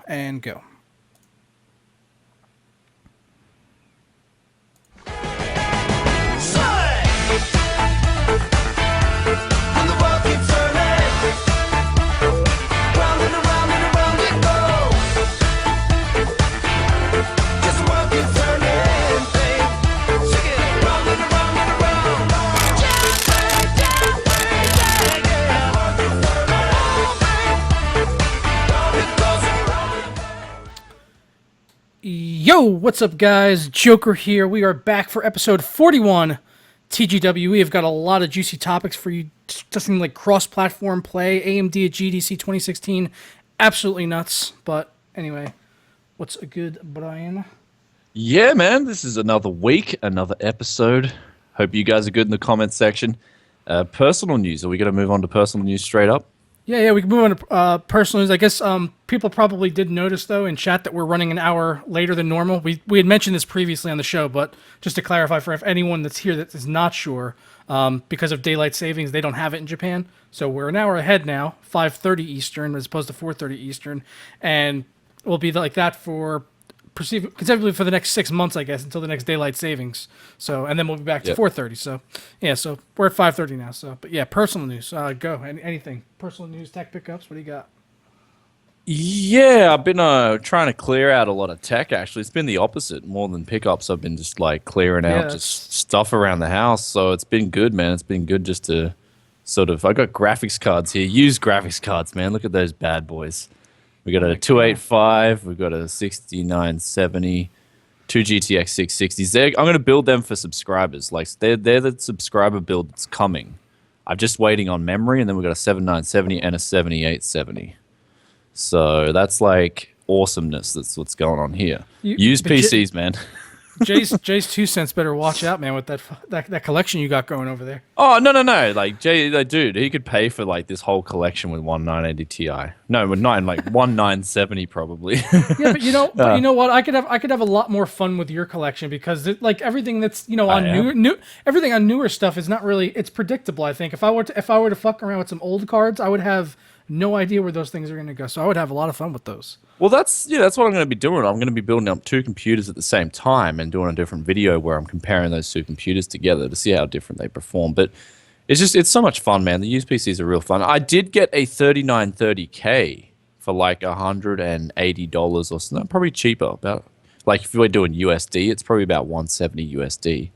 and go. Yo, what's up guys? Joker here. We are back for episode 41 TGW. We have got a lot of juicy topics for you, discussing like cross-platform play, AMD at GDC 2016. Absolutely nuts. But anyway, what's a good Brian? Yeah, man, this is another week, another episode. Hope you guys are good in the comments section. Personal news. Are we going to move on to personal news straight up? Yeah, we can move on to personal news. I guess people probably did notice, though, in chat that we're running an hour later than normal. We had mentioned this previously on the show, but just to clarify for anyone that's here that is not sure, because of daylight savings, they don't have it in Japan. So we're an hour ahead now, 5:30 Eastern as opposed to 4:30 Eastern, and we'll be like that for conceivably for the next 6 months, I guess, until the next daylight savings. So, and then we'll be back to 4:30. So, yeah, so we're at 5:30 now. So, but yeah, personal news. Go. Anything. Personal news, tech pickups. What do you got? Yeah, I've been trying to clear out a lot of tech, actually. It's been the opposite. More than pickups, I've been just like clearing out just stuff around the house. So it's been good, man. It's been good just to sort of... I got graphics cards here. Used graphics cards, man. Look at those bad boys. We got a 285, we've got a 6970, two GTX 660s. I'm going to build them for subscribers. Like they're the subscriber build that's coming. I'm just waiting on memory, and then we've got a 7970 and a 7870. So that's like awesomeness. That's what's going on here. Use PCs, man. Jay's 2 cents better watch out, man, with that collection you got going over there. Oh, no. Like, Jay, dude, he could pay for, like, this whole collection with one 980 Ti. No, with one 970 probably. Yeah, but you know what? I could have a lot more fun with your collection because, like, everything that's, on everything on newer stuff is not really, it's predictable, I think. If I were to fuck around with some old cards, I would have no idea where those things are going to go. So I would have a lot of fun with those. Well, that's what I'm going to be doing. I'm going to be building up two computers at the same time and doing a different video where I'm comparing those two computers together to see how different they perform. But it's so much fun, man. The used PCs are real fun. I did get a 3930K for like $180 or something, probably cheaper. About like if we're doing USD, it's probably about 170 USD.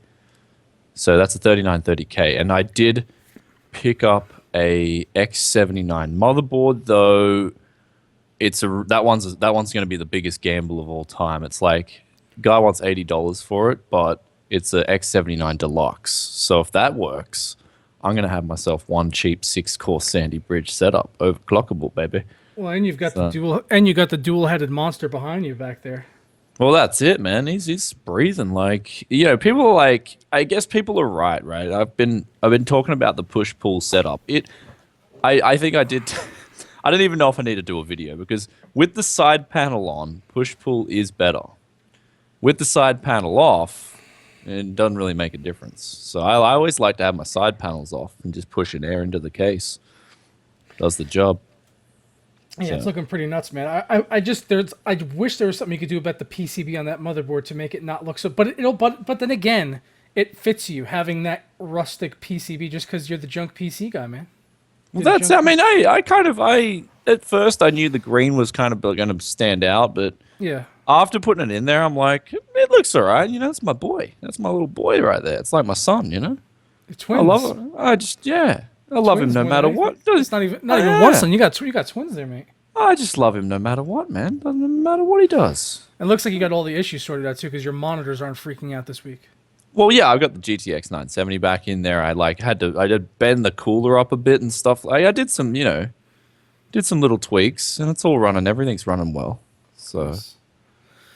So that's a 3930K, and I did pick up a X79 motherboard, though. That one's going to be the biggest gamble of all time. It's like guy wants $80 for it, but it's a X79 Deluxe. So if that works, I'm going to have myself one cheap 6-core Sandy Bridge setup, overclockable, baby. Well, and you've got the dual-headed monster behind you back there. Well, that's it, man. He's breathing. Like, people are like, I guess people are right. I've been talking about the push-pull setup. I think I did. I don't even know if I need to do a video because with the side panel on, push-pull is better. With the side panel off, it doesn't really make a difference. So I always like to have my side panels off and just pushing air into the case. Does the job. Yeah, It's looking pretty nuts, man. I wish there was something you could do about the PCB on that motherboard to make it not look so. But but then again, it fits you having that rustic PCB just because you're the junk PC guy, man. Well, I at first I knew the green was kind of going to stand out, but yeah, after putting it in there, I'm like, it looks all right. It's my boy. That's my little boy right there. It's like my son, Twins. I love it. I love him no matter what. It's not even one son. You got twins there, mate. I just love him no matter what, man. Doesn't matter what he does. It looks like you got all the issues sorted out too, because your monitors aren't freaking out this week. Well, yeah, I've got the GTX 970 back in there. I did bend the cooler up a bit and stuff. I did some, did some little tweaks, and it's all running. Everything's running well. So, nice.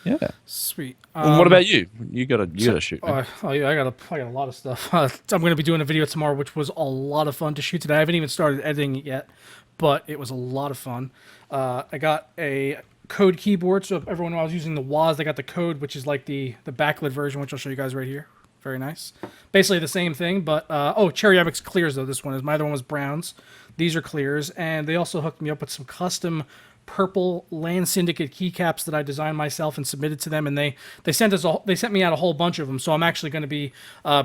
Yeah, sweet. And what about you? You gotta shoot. Yeah, I got a lot of stuff. I'm going to be doing a video tomorrow, which was a lot of fun to shoot today. I haven't even started editing it yet, but it was a lot of fun. I got a Code keyboard, so if everyone knows I was using the Woz, I got the Code, which is like the backlit version, which I'll show you guys right here. Very nice. Basically the same thing, but Cherry Apex clears though. This one is. My other one was browns. These are clears, and they also hooked me up with some custom purple Land Syndicate keycaps that I designed myself and submitted to them, and they sent me out a whole bunch of them. So I'm actually going to be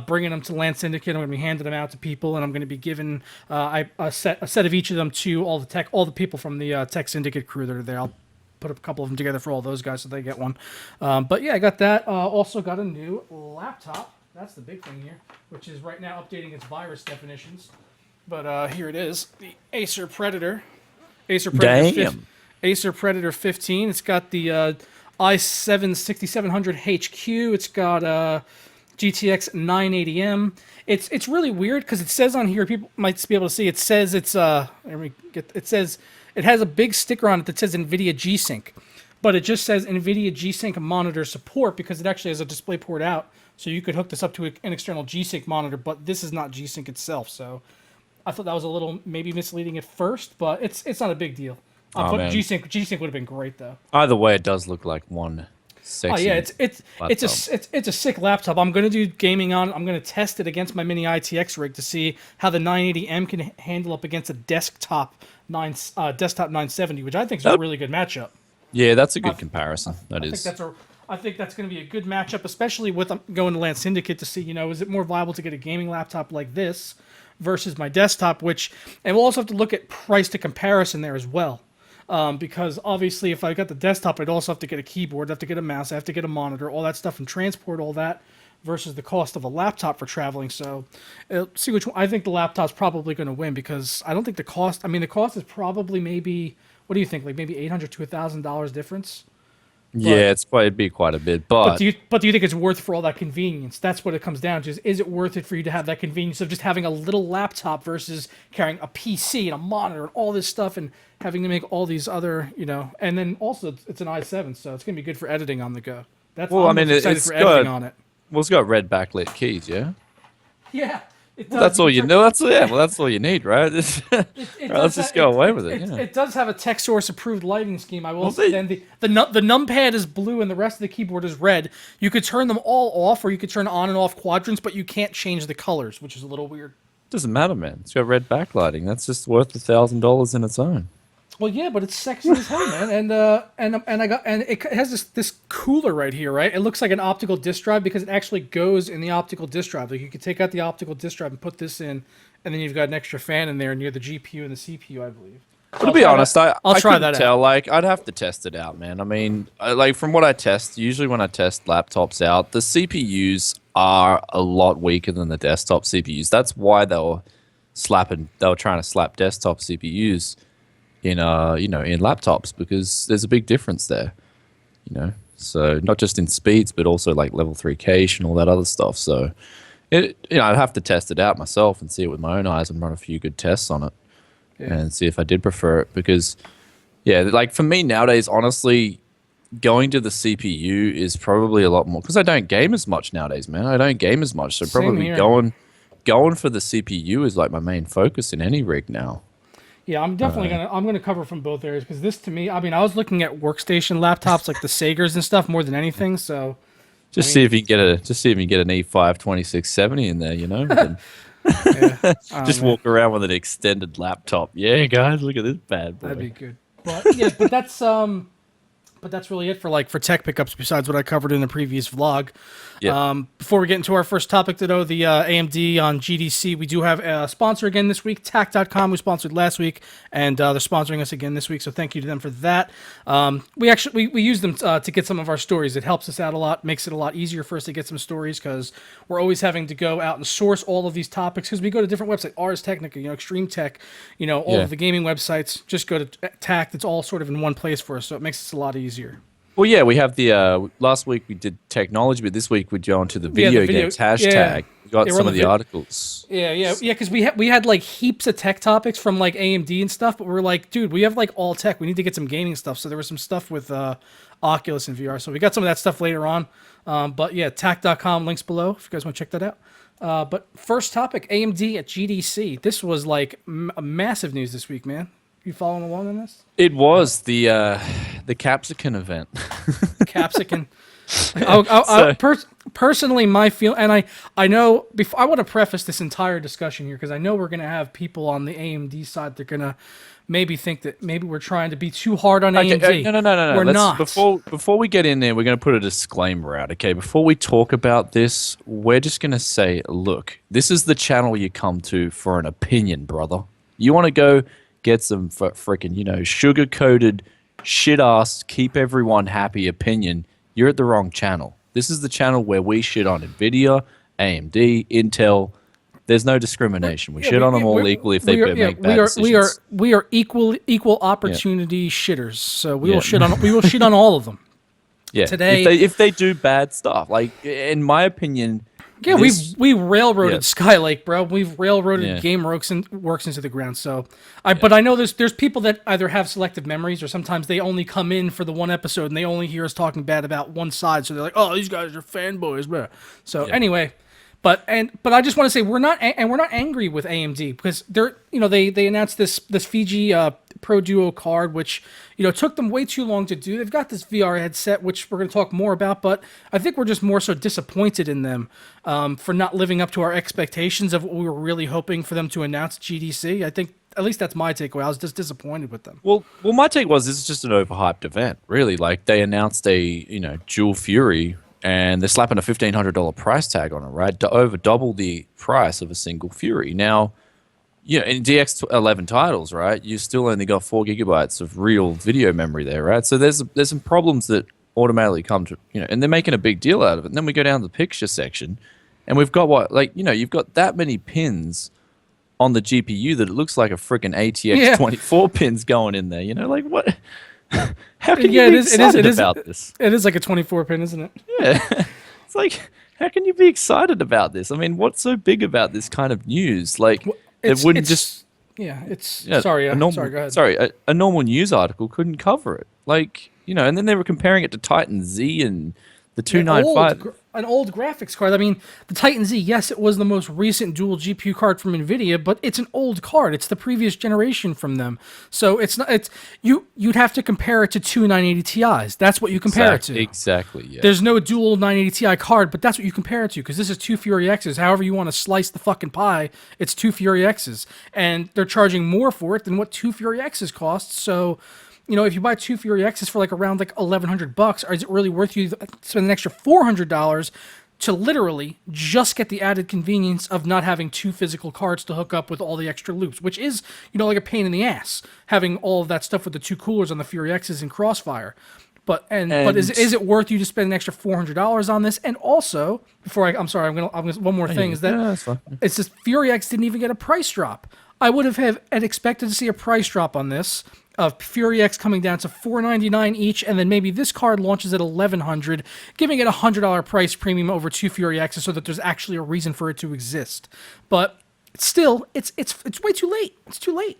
bringing them to Land Syndicate. I'm going to be handing them out to people, and I'm going to be giving a set of each of them to all the people from the Tech Syndicate crew that are there. I'll put a couple of them together for all those guys so they get one. But yeah, I got that. Also got a new laptop. That's the big thing here, which is right now updating its virus definitions. But here it is, the Acer Predator. Acer Predator 15. It's got the i7 6700 HQ. It's got GTX 980M. It's really weird because it says on here, people might be able to see, it says it says it has a big sticker on it that says Nvidia G-Sync, but it just says Nvidia G-Sync monitor support because it actually has a display port out, so you could hook this up to an external G-Sync monitor, but this is not G-Sync itself, so I thought that was a little maybe misleading at first, but it's not a big deal. G-Sync would have been great though. Either way, it does look like one sexy. Oh yeah, it's a sick laptop. I'm gonna do gaming on it. I'm gonna test it against my mini ITX rig to see how the 980M can handle up against a desktop 970, which I think is a really good matchup. Yeah, that's a good comparison. I think that's going to be a good matchup, especially with going to Land Syndicate to see, is it more viable to get a gaming laptop like this versus my desktop, and we'll also have to look at price to comparison there as well. Because obviously if I got the desktop, I'd also have to get a keyboard, I'd have to get a mouse, I have to get a monitor, all that stuff, and transport all that versus the cost of a laptop for traveling. So see which one. I think the laptop's probably going to win because I don't think the cost is probably maybe, what do you think, like maybe $800 to $1,000 difference? Yeah, it'd be quite a bit, but do you think it's worth for all that convenience? That's what it comes down to. Is it worth it for you to have that convenience of just having a little laptop versus carrying a PC and a monitor and all this stuff and having to make all these other, and then also it's an i7, so it's going to be good for editing on the go. I'm excited for editing on it. Well, it's got red backlit keys, yeah. Yeah. Well, that's all you know. That's all you need, right? Let's just go away with it. It does have a TechSource approved lighting scheme. I will say, then the numpad is blue and the rest of the keyboard is red. You could turn them all off, or you could turn on and off quadrants, but you can't change the colors, which is a little weird. Doesn't matter, man. It's got red backlighting. That's just worth $1,000 in its own. Well, yeah, but it's sexy as hell, man. And it has this cooler right here, right? It looks like an optical disk drive because it actually goes in the optical disk drive. Like you could take out the optical disk drive and put this in, and then you've got an extra fan in there near the GPU and the CPU, I believe. So to be honest, I'll try that tell. out. Like, I'd have to test it out, man. I mean, like from what I test, usually when I test laptops out, the CPUs are a lot weaker than the desktop CPUs. That's why they were trying to slap desktop CPUs in laptops, because there's a big difference there, so not just in speeds but also like level 3 cache and all that other stuff. So I'd have to test it out myself and see it with my own eyes and run a few good tests on it and see if I did prefer it, because like for me nowadays, honestly, going to the CPU is probably a lot more, because I don't game as much nowadays, man. I don't game as much, so probably going for the CPU is like my main focus in any rig now. Yeah, I'm definitely gonna cover from both areas, because this, to me, I mean, I was looking at workstation laptops like the Sagers and stuff more than anything. So see if you can get an E5 2670 in there, Just walk around with an extended laptop. Yeah, guys, look at this bad boy. That'd be good. But that's really it for tech pickups besides what I covered in the previous vlog. Yeah. Before we get into our first topic today, the AMD on GDC, we do have a sponsor again this week, tac.com, who sponsored last week, and they're sponsoring us again this week, so thank you to them for that. We use them to get some of our stories. It helps us out a lot, makes it a lot easier for us to get some stories, because we're always having to go out and source all of these topics, because we go to different websites, Ars Technica, Extreme Tech, all of the gaming websites. Just go to TAC. It's all sort of in one place for us, so it makes it a lot easier. Well, yeah, we have the last week we did technology, but this week we'd go into the video games hashtag. Yeah. We got some of the articles. Yeah, because we had like heaps of tech topics from like AMD and stuff, but we were like, dude, we have like all tech. We need to get some gaming stuff. So there was some stuff with Oculus and VR. So we got some of that stuff later on. But yeah, tac.com, links below if you guys want to check that out. But first topic, AMD at GDC. This was like massive news this week, man. You following along on this? It was the Capsicum event. Capsicum. So Personally, my feel, and I know before I want to preface this entire discussion here because I know we're gonna have people on the AMD side. They're gonna maybe think that maybe we're trying to be too hard on okay, AMD. no. We're Let's not. before we get in there, we're going to put a disclaimer out. Okay, before we talk about this, we're just going to say, look, this is the channel you come to for an opinion, brother. You want to go get some freaking, sugar coated, shit ass, keep everyone happy opinion. You're at the wrong channel. This is the channel where we shit on Nvidia, AMD, Intel. There's no discrimination. We shit on them all equally if they make bad decisions. We are equal opportunity shitters. So we will shit on all of them. Yeah. Today, if they do bad stuff, like in my opinion, yeah, we railroaded Skylake, bro. We've railroaded Gameworks into the ground. So but I know there's people that either have selective memories or sometimes they only come in for the one episode and they only hear us talking bad about one side. So they're like, oh, these guys are fanboys, bro. So anyway. But I just want to say we're not angry with AMD because they announced this Fiji Pro Duo card which took them way too long to do. They've got this VR headset which we're going to talk more about, but I think we're just more so disappointed in them for not living up to our expectations of what we were really hoping for them to announce GDC. I think at least that's my takeaway. I was just disappointed with them. Well, my take was this is just an overhyped event. Really, like they announced a Dual Fury. And they're slapping a $1,500 price tag on it, right? To over double the price of a single Fury. Now, in DX11 titles, right? You still only got 4 gigabytes of real video memory there, right? So there's some problems that automatically come to, and they're making a big deal out of it. And then we go down to the picture section, and we've got you've got that many pins on the GPU that it looks like a freaking ATX 24 pins going in there. Like what? How can you be excited about this? It is like a 24 pin, isn't it? Yeah. It's like, how can you be excited about this? I mean, what's so big about this kind of news? Like, it wouldn't just... Yeah, it's... Yeah, sorry, go ahead. Sorry, a normal news article couldn't cover it. Like, and then they were comparing it to Titan Z and the 295... An old graphics card. I mean, the Titan Z, yes, it was the most recent dual GPU card from Nvidia, but it's an old card. It's the previous generation from them. So it's not. You'd have to compare it to two 980 Ti's. That's what you compare it to. Exactly. Yeah. There's no dual 980 Ti card, but that's what you compare it to because this is two Fury X's. However you want to slice the fucking pie, it's two Fury X's, and they're charging more for it than what two Fury X's cost. So. If you buy two Fury X's for around $1,100, is it really worth you to spend an extra $400 to literally just get the added convenience of not having two physical cards to hook up with all the extra loops, which is, like a pain in the ass, having all of that stuff with the two coolers on the Fury X's and Crossfire. But is it worth you to spend an extra $400 on this? And also, I'm sorry, one more thing is that it's just Fury X didn't even get a price drop. I would have expected to see a price drop on this. Of Fury X coming down to $499 each, and then maybe this card launches at $1,100, giving it a $100 price premium over two Fury X's, so that there's actually a reason for it to exist. But still, it's way too late. It's too late.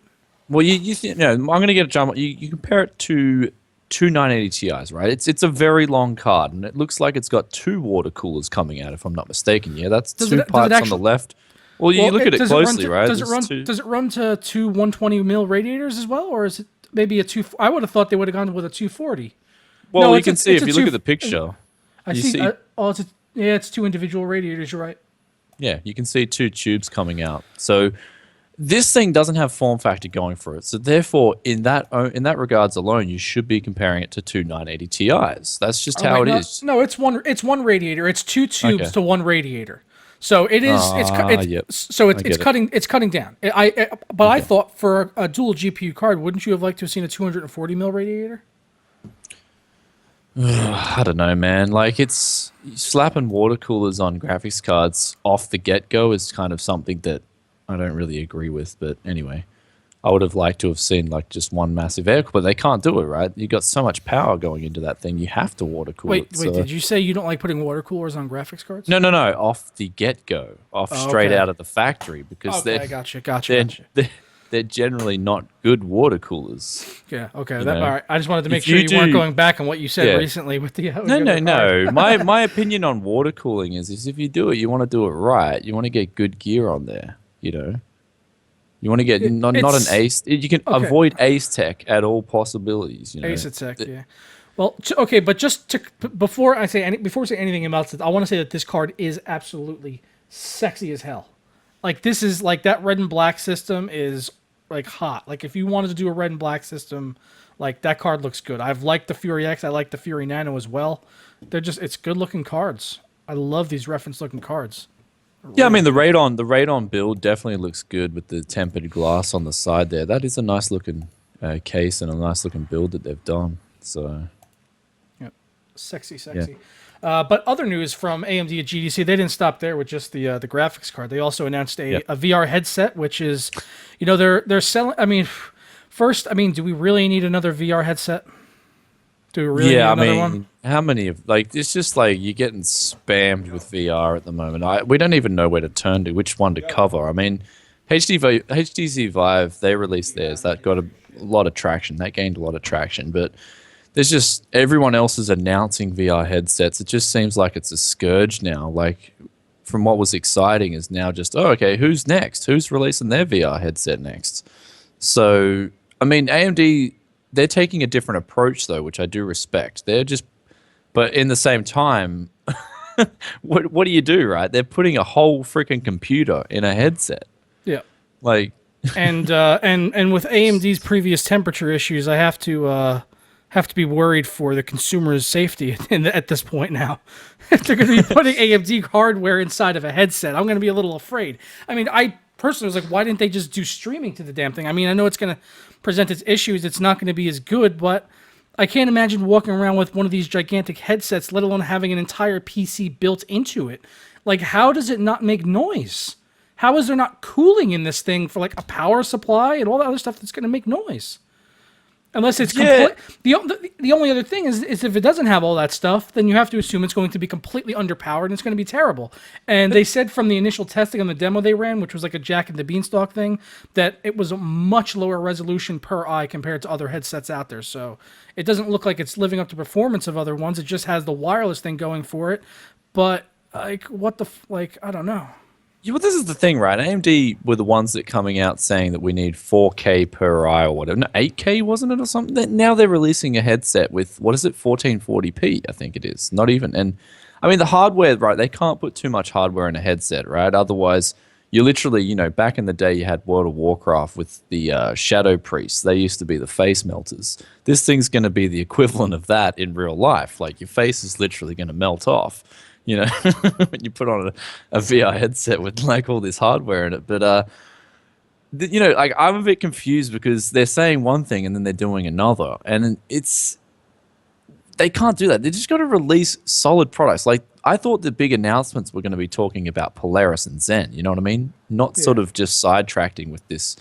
Well, I'm going to get a jump. You compare it to two 980 Ti's, right? It's a very long card, and it looks like it's got two water coolers coming out, if I'm not mistaken. Yeah, that's two pipes on the left. Well, you look at it closely, right? Does it run to two 120 mil radiators as well, or is it maybe a two? I would have thought they would have gone with a 240. Well, you can see if you look at the picture. I see. It's two individual radiators. You're right. Yeah, you can see two tubes coming out. So this thing doesn't have form factor going for it. So therefore, in that regards alone, you should be comparing it to two 980 Ti's. That's just how it is. No, it's one radiator. It's two tubes to one radiator. So it is. It's cutting down. I thought for a dual GPU card, wouldn't you have liked to have seen a 240 mil radiator? I don't know, man. Like it's slapping water coolers on graphics cards off the get-go is kind of something that I don't really agree with. But anyway, I would have liked to have seen just one massive air cooler, but they can't do it, right? You got so much power going into that thing, you have to water cool it. Wait, did you say you don't like putting water coolers on graphics cards? No, off the get-go, straight out of the factory, because they're generally not good water coolers. Yeah, okay. All right. I just wanted to make sure you weren't going back on what you said recently with the... No. My opinion on water cooling is if you do it, you want to do it right. You want to get good gear on there, You want to get not an ace. You can avoid ace tech at all possibilities. Ace tech, yeah. Well, okay, but before I say anything about it, I want to say that this card is absolutely sexy as hell. Like this is like that red and black system is like hot. Like if you wanted to do a red and black system, like that card looks good. I've liked the Fury X. I like the Fury Nano as well. It's good looking cards. I love these reference looking cards. Yeah, I mean the Radeon build definitely looks good with the tempered glass on the side there. That is a nice looking case and a nice looking build that they've done. So, yep, sexy. Yeah. But other news from AMD at GDC, they didn't stop there with just the graphics card. They also announced a VR headset, which is, they're selling. I mean, first, do we really need another VR headset? Do we really need another one? How many of it's just like you're getting spammed with VR at the moment. We don't even know where to turn to, which one to cover. I mean, HTC Vive, they released theirs. That got a lot of traction. That gained a lot of traction, but there's just everyone else is announcing VR headsets. It just seems like it's a scourge now. Like from what was exciting is now just, oh, okay, who's next? Who's releasing their VR headset next? So, I mean, AMD, they're taking a different approach though, which I do respect. But in the same time, what do you do, right? They're putting a whole freaking computer in a headset. Yeah. Like, and with AMD's previous temperature issues, I have to be worried for the consumer's safety at this point now. If they're going to be putting AMD hardware inside of a headset, I'm going to be a little afraid. I mean, I personally was like, why didn't they just do streaming to the damn thing? I mean, I know it's going to present its issues. It's not going to be as good, but I can't imagine walking around with one of these gigantic headsets, let alone having an entire PC built into it. Like, how does it not make noise? How is there not cooling in this thing for like a power supply and all that other stuff that's going to make noise? Unless it's the only other thing is if it doesn't have all that stuff, then you have to assume it's going to be completely underpowered and it's going to be terrible. And they said from the initial testing on the demo they ran, which was like a Jack and the Beanstalk thing, that it was a much lower resolution per eye compared to other headsets out there. So it doesn't look like it's living up to performance of other ones. It just has the wireless thing going for it. But like, I don't know. Yeah, well, this is the thing, right? AMD were the ones that coming out saying that we need 4K per eye or whatever. No, 8K, wasn't it, or something? Now they're releasing a headset with, what is it, 1440p, I think it is. Not even. And, I mean, the hardware, right, they can't put too much hardware in a headset, right? Otherwise, you literally, back in the day, you had World of Warcraft with the Shadow Priests. They used to be the face melters. This thing's going to be the equivalent of that in real life. Like, your face is literally going to melt off. When you put on a VR headset with like all this hardware in it. But, like I'm a bit confused because they're saying one thing and then they're doing another. And they can't do that. They just got to release solid products. Like I thought the big announcements were going to be talking about Polaris and Zen. You know what I mean? Not sort of just sidetracking with this,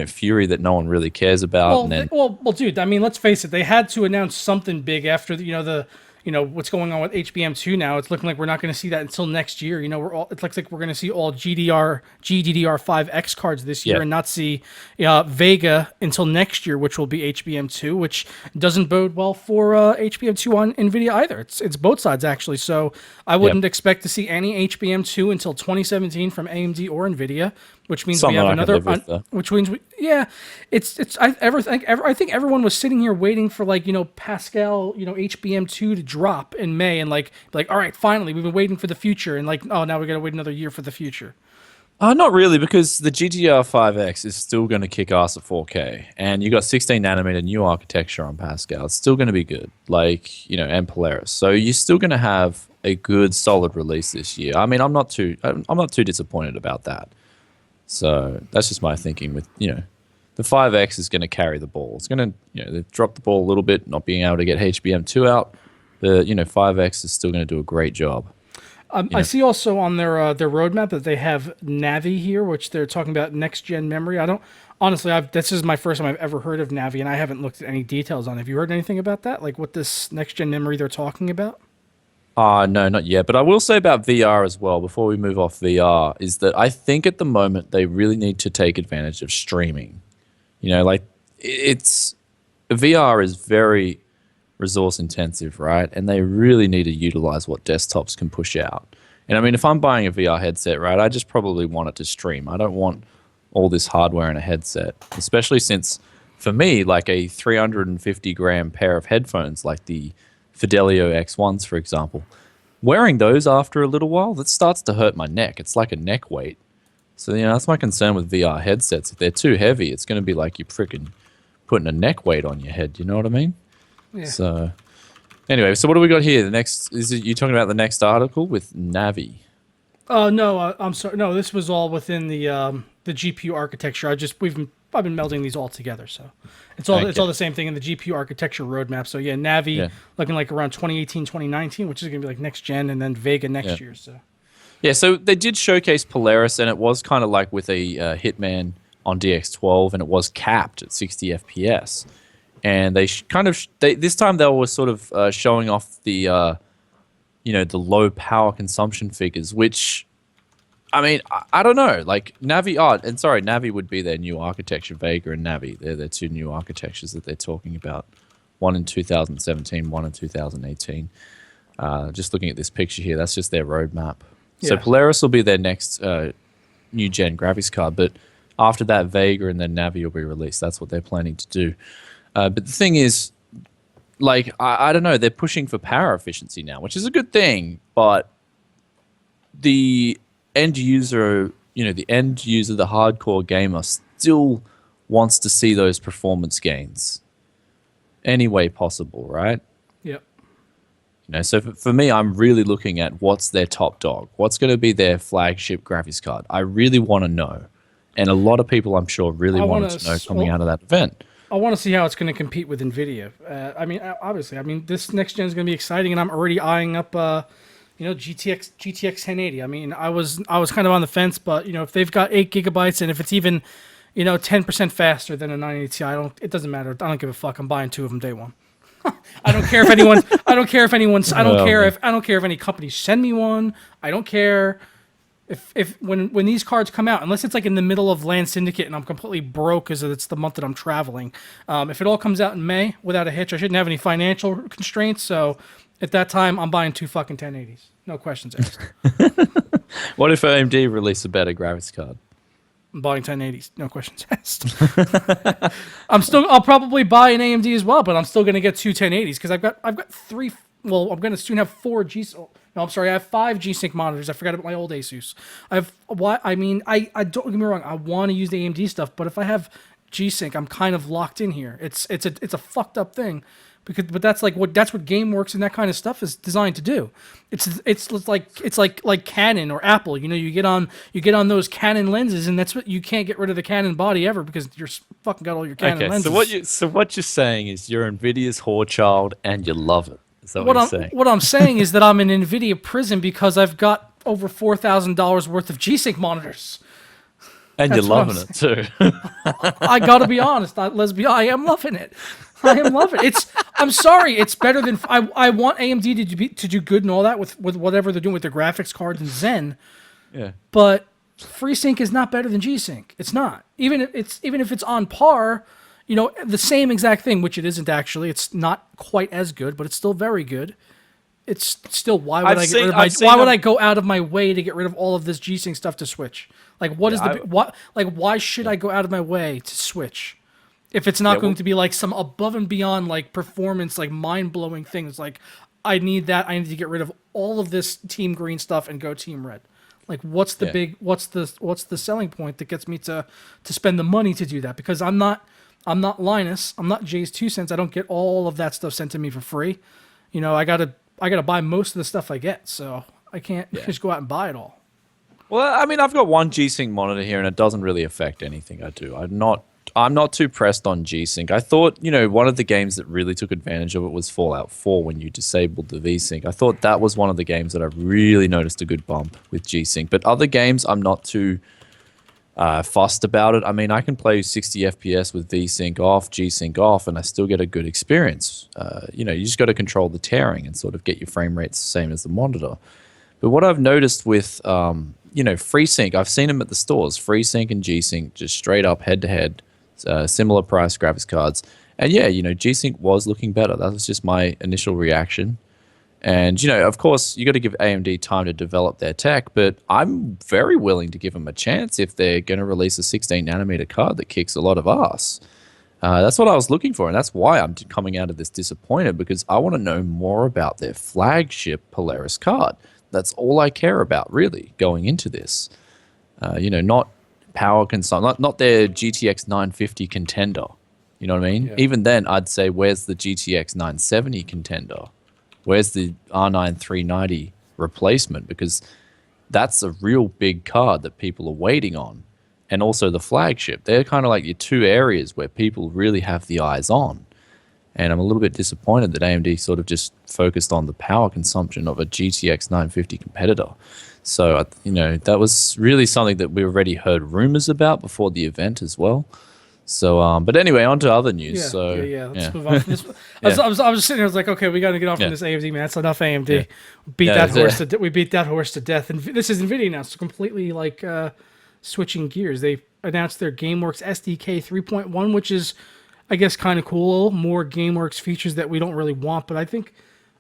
Fury that no one really cares about. Well, dude, I mean, let's face it. They had to announce something big after what's going on with HBM2 now. It's looking like we're not going to see that until next year. It looks like we're going to see all GDDR5X cards this year and not see Vega until next year, which will be HBM2, which doesn't bode well for HBM2 on Nvidia either. It's both sides actually. So I wouldn't expect to see any HBM2 until 2017 from AMD or Nvidia, which means we have another. Which means I think everyone was sitting here waiting for Pascal HBM2 to drop in May and like all right, finally we've been waiting for the future and now we got to wait another year for the future. Not really, because the GDDR5X is still going to kick ass at 4K, and you got 16 nanometer new architecture on Pascal. It's still going to be good, and Polaris. So you're still going to have a good, solid release this year. I mean, I'm not too disappointed about that. So that's just my thinking with, the 5X is going to carry the ball. It's going to, they drop the ball a little bit, not being able to get HBM2 out. The 5X is still going to do a great job. I see also on their roadmap that they have Navi here, which they're talking about next gen memory. This is my first time I've ever heard of Navi, and I haven't looked at any details on it. Have you heard anything about that? Like what this next gen memory they're talking about? No, not yet. But I will say about VR as well, before we move off VR, is that I think at the moment they really need to take advantage of streaming. VR is very resource intensive, right? And they really need to utilize what desktops can push out. And I mean, if I'm buying a VR headset, right, I just probably want it to stream. I don't want all this hardware in a headset, especially since for me, like a 350-gram pair of headphones, like the Fidelio X1s, for example, wearing those after a little while, that starts to hurt my neck. It's like a neck weight. So, that's my concern with VR headsets. If they're too heavy, it's going to be like you're freaking putting a neck weight on your head. You know what I mean? Yeah. So, anyway, so what do we got here? The next, is it you talking about the next article with Navi? Oh no, I'm sorry. No, this was all within the GPU architecture. I've been melding these all together, so it's all the same thing in the GPU architecture roadmap. So yeah, Navi looking like around 2018, 2019, which is gonna be like next gen, and then Vega next year. So yeah, so they did showcase Polaris, and it was kind of like with a Hitman on DX12, and it was capped at 60 FPS. And they this time they were sort of showing off the the low power consumption figures, which, I mean, I don't know. Like Navi would be their new architecture. Vega and Navi, they're their two new architectures that they're talking about. One in 2017, one in 2018. Just looking at this picture here, that's just their roadmap. Yeah. So Polaris will be their next new gen graphics card, but after that, Vega and then Navi will be released. That's what they're planning to do. But the thing is, like, I don't know, they're pushing for power efficiency now, which is a good thing, but the end user, the hardcore gamer still wants to see those performance gains any way possible, right? Yep. So for me, I'm really looking at what's their top dog. What's going to be their flagship graphics card? I really want to know. And a lot of people, I'm sure, really wanted to know coming out of that event. I want to see how it's going to compete with Nvidia. Obviously, this next gen is going to be exciting, and I'm already eyeing up, GTX 1080. I mean, I was kind of on the fence, but if they've got 8 gigabytes and if it's even, 10% faster than a 980 Ti, it doesn't matter. I don't give a fuck. I'm buying 2 of them day one. I don't care if any companies send me one. I don't care. When these cards come out, unless it's like in the middle of Land Syndicate and I'm completely broke because it's the month that I'm traveling, if it all comes out in May without a hitch, I shouldn't have any financial constraints. So at that time, I'm buying 2 fucking 1080s. No questions asked. What if AMD release a better graphics card? I'm buying 1080s. No questions asked. I'll probably buy an AMD as well, but I'm still going to get 2 1080s because I've got 3. Well, I'm going to soon have 4 I have 5 G-Sync monitors. I forgot about my old Asus. I don't get me wrong. I want to use the AMD stuff, but if I have G-Sync, I'm kind of locked in here. It's a fucked up thing, but that's what GameWorks and that kind of stuff is designed to do. It's like Canon or Apple. You get on those Canon lenses, and that's what you can't get rid of the Canon body ever because you're fucking got all your Canon lenses. So what you're saying is you're Nvidia's whore child and you love it. What I'm saying is that I'm in Nvidia prison because I've got over $4,000 worth of G-Sync monitors. And you're loving it too. I gotta be honest, I am loving it. I am loving it. I'm sorry, it's better than I want AMD to do good and all that with whatever they're doing with their graphics cards and Zen. Yeah. But FreeSync is not better than G-Sync. It's not. Even if it's on par. The same exact thing, which it isn't actually. It's not quite as good, but it's still very good. It's still why would I go out of my way to get rid of all of this G-Sync stuff to switch? Like why should I go out of my way to switch if it's not going to be like some above and beyond like performance like mind-blowing things like I need to get rid of all of this Team Green stuff and go Team Red. Like what's the selling point that gets me to spend the money to do that? Because I'm not Linus. I'm not Jay's 2 cents. I don't get all of that stuff sent to me for free. I gotta buy most of the stuff I get, so I can't just go out and buy it all. Well, I mean, I've got one G-Sync monitor here, and it doesn't really affect anything I do. I'm not too pressed on G-Sync. I thought, one of the games that really took advantage of it was Fallout 4 when you disabled the V-Sync. I thought that was one of the games that I really noticed a good bump with G-Sync. But other games, I'm not too fussed about it. I mean, I can play 60 FPS with V-Sync off, G-Sync off, and I still get a good experience. You just got to control the tearing and sort of get your frame rates the same as the monitor. But what I've noticed with, FreeSync, I've seen them at the stores, FreeSync and G-Sync, just straight up head-to-head, similar price graphics cards. And yeah, G-Sync was looking better. That was just my initial reaction. And, of course, you got to give AMD time to develop their tech, but I'm very willing to give them a chance if they're going to release a 16 nanometer card that kicks a lot of ass. That's what I was looking for, and that's why I'm coming out of this disappointed, because I want to know more about their flagship Polaris card. That's all I care about, really, going into this. Not power consumption, not their GTX 950 contender. You know what I mean? Yeah. Even then, I'd say, where's the GTX 970 contender? Where's the R9 390 replacement? Because that's a real big card that people are waiting on. And also the flagship. They're kind of like your two areas where people really have the eyes on. And I'm a little bit disappointed that AMD sort of just focused on the power consumption of a GTX 950 competitor. So, that was really something that we already heard rumors about before the event as well. So, but anyway, on to other news. Let's move on from this. I was just sitting here, I was like, okay, we got to get off from this AMD, man. That's enough AMD. We beat that horse to death. And this is Nvidia now, so completely like switching gears. They announced their Gameworks SDK 3.1, which is, I guess, kind of cool. More Gameworks features that we don't really want, but I think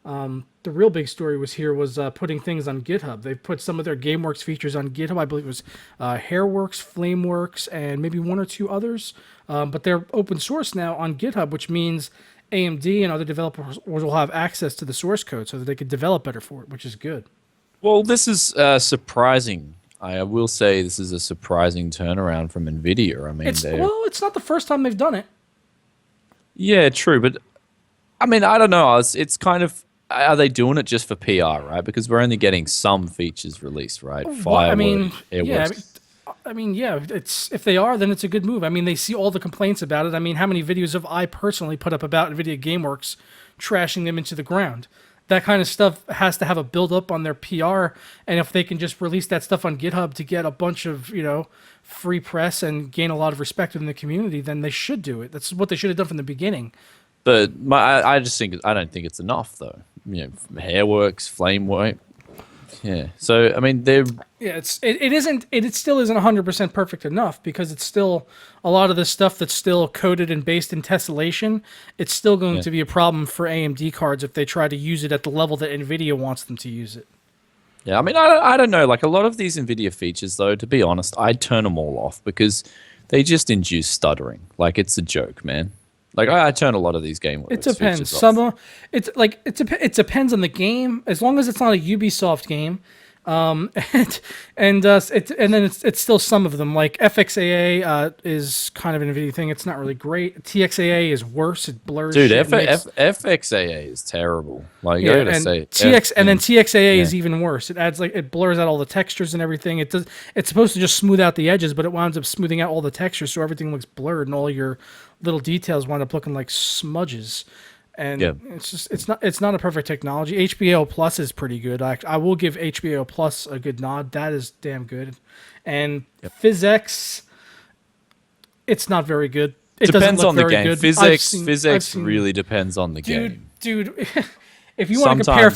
the real big story was putting things on GitHub. They've put some of their Gameworks features on GitHub. I believe it was Hairworks, Flameworks, and maybe one or two others. But they're open source now on GitHub, which means AMD and other developers will have access to the source code so that they could develop better for it, which is good. Well, this is surprising. I will say this is a surprising turnaround from Nvidia. I mean, it's not the first time they've done it. Yeah, true, but I mean, I don't know. It's kind of, are they doing it just for PR, right? Because we're only getting some features released, right? It's if they are, then it's a good move. I mean, they see all the complaints about it. I mean, how many videos have I personally put up about Nvidia Gameworks trashing them into the ground? That kind of stuff has to have a build up on their PR, and if they can just release that stuff on GitHub to get a bunch of free press and gain a lot of respect in the community, then they should do it. That's what they should have done from the beginning. But I don't think it's enough though. Hairworks, Flameworks. Yeah. So I mean, it still isn't 100% perfect enough, because it's still a lot of this stuff that's still coded and based in tessellation. It's still going to be a problem for AMD cards if they try to use it at the level that Nvidia wants them to use it. Yeah, I mean, I don't know. Like a lot of these Nvidia features, though, to be honest, I'd turn them all off because they just induce stuttering. Like it's a joke, man. Like I turn a lot of these Gameworks. It depends. It depends on the game. As long as it's not a Ubisoft game, and then it's still some of them. Like FXAA is kind of an Nvidia thing. It's not really great. TXAA is worse. It blurs. Dude, FXAA is terrible. Like yeah, and TXAA is even worse. It adds it blurs out all the textures and everything. It's supposed to just smooth out the edges, but it winds up smoothing out all the textures, so everything looks blurred and all your little details wind up looking like smudges. And it's not a perfect technology. HBO Plus is pretty good. I will give HBO Plus a good nod. That is damn good. And PhysX, it's not very good. It depends on the game. Good. PhysX really depends on the game. Dude, if you want to compare,